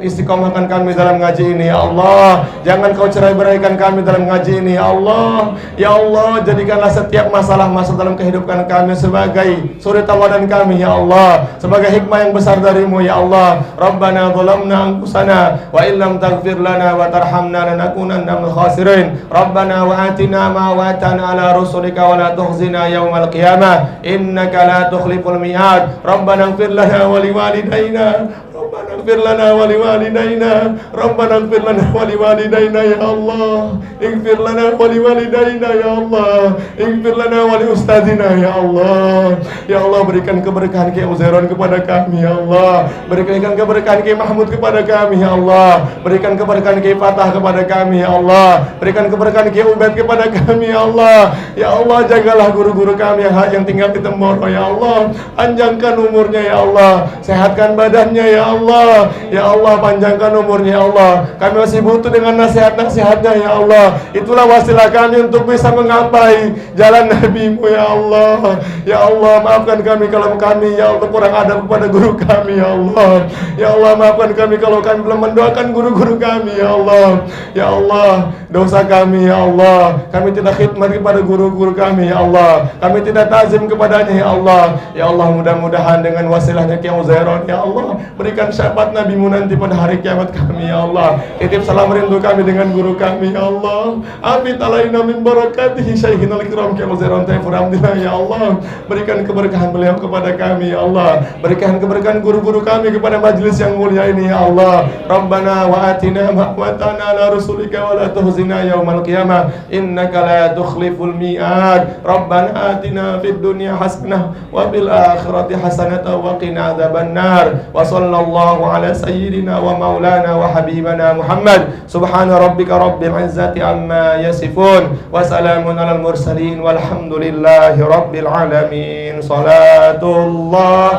Speaker 1: Istiqomahkan kami dalam ngaji ini ya Allah. Jangan Kau cerai-beraikan kami dalam ngaji ini ya Allah. Ya Allah, jadikanlah setiap masalah-masalah dalam kehidupan kami sebagai suri tauladan kami ya Allah, sebagai hikmah yang besar dari-Mu ya Allah. Rabbana zalamna anfusana wa illam taghfir lana wa tarhamna lanakunanna minal khasirin. Rabbana wa atina ma wa'adtana ala rusulika wa la tukhzina yaumal qiyamah innaka la tukhliful mi'ad. Rabbana ighfir lana wa liwalidayna. Rabbana ighfir lana wa liwalidayna. Rabbana ighfir lana wa liwalidayna ya Allah. Ighfir lana wa liwalidayna ya Allah. Ighfir lana wa li ustadzina ya Allah. Ya Allah, berikan keberkahan Kiai Uzairon kepada kami ya Allah. Berikan keberkahan Kiai Mahmud kepada kami ya Allah. Berikan keberkahan Kiai Fatah kepada kami ya Allah. Berikan keberkahan Kiai Ubaid kepada kami ya Allah. Ya Allah, jagalah guru-guru kami yang tinggal di Temboro ya Allah. Panjangkan umurnya ya Allah. Sehatkan badannya ya Allah. Ya Allah, panjangkan umurnya ya Allah. Kami masih butuh dengan nasihat-nasihatnya ya Allah. Itulah wasilah kami untuk bisa menggapai jalan Nabi-Mu ya Allah. Ya Allah, maafkan kami kalau kami ya Allah kurang adab kepada guru kami ya Allah. Ya Allah, maafkan kami kalau kami belum mendoakan guru-guru kami ya Allah. Ya Allah, dosa kami ya Allah, kami tidak khidmat kepada guru-guru kami ya Allah. Kami tidak tazim kepadanya ya Allah. Ya Allah, mudah-mudahan dengan wasilahnya Kiai Uzairon ya Allah, berikan syafaat Nabi-Mu nanti pada hari kiamat kami ya Allah. Titip salam rindu kami dengan guru kami ya Allah. Amin alaina min barakatihi syaikhina al-kiram Kiai Uzairon Taifur Hamdillah ya Allah. Berikan keberkahan beliau kepada kami ya Allah. Berikan keberkahan guru-guru kami kepada majelis yang mulia ini ya Allah. Rabbana wa atina ma wa'adtana ala rusulika wa la tuhzina yaumal qiyamah innaka la tukhliful mi'ad. Rabbana atina fid dunya hasanah wa fil akhirati hasanah wa qina adzabannar. Wa sallallahu ala sayyidina wa maulana wa habibana Muhammad. Subhana rabbika rabbil izzati amma yasifun wa salamun alal mursalin walhamdulillahi rabbil alamin. Salatullah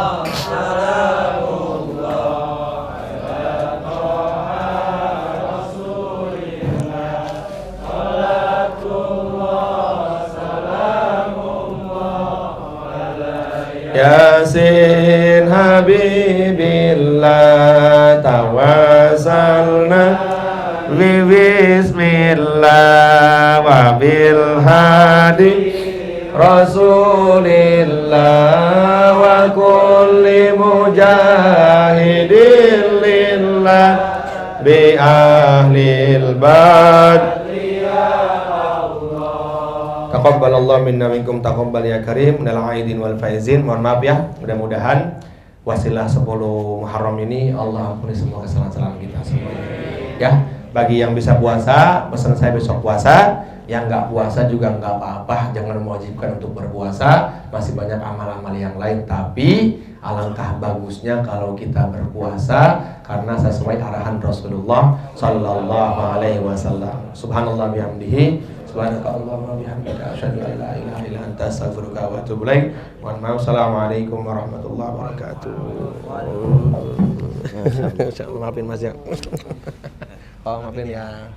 Speaker 1: Yasin Habibillah tawasalna bismillah wa bil hadi Rasulillah wa kulli mujahidin lillah bi ahlil bad. Taqabbalallahu minna minkum taqabbal ya karim minal aidin wal faizin. Mohon maaf ya, mudah-mudahan wasilah 10 Muharram ini Allah ampuni semua kesalahan-kesalahan kita semuanya. Ya, bagi yang bisa puasa, pesan saya besok puasa. Yang nggak puasa juga nggak apa-apa, jangan mewajibkan untuk berpuasa, masih banyak amal-amal yang lain. Tapi alangkah bagusnya kalau kita berpuasa karena sesuai arahan Rasulullah Sallallahu Alaihi Wasallam. Subhanallah bihamdihi, subhanakallahumma bihamdika, asyhadu an la ilaha illa anta, astaghfiruka wa atubu ilaik. Mohon maaf. Assalamualaikum warahmatullahi wabarakatuh. Maafin Mas ya. Oh, maafin ya.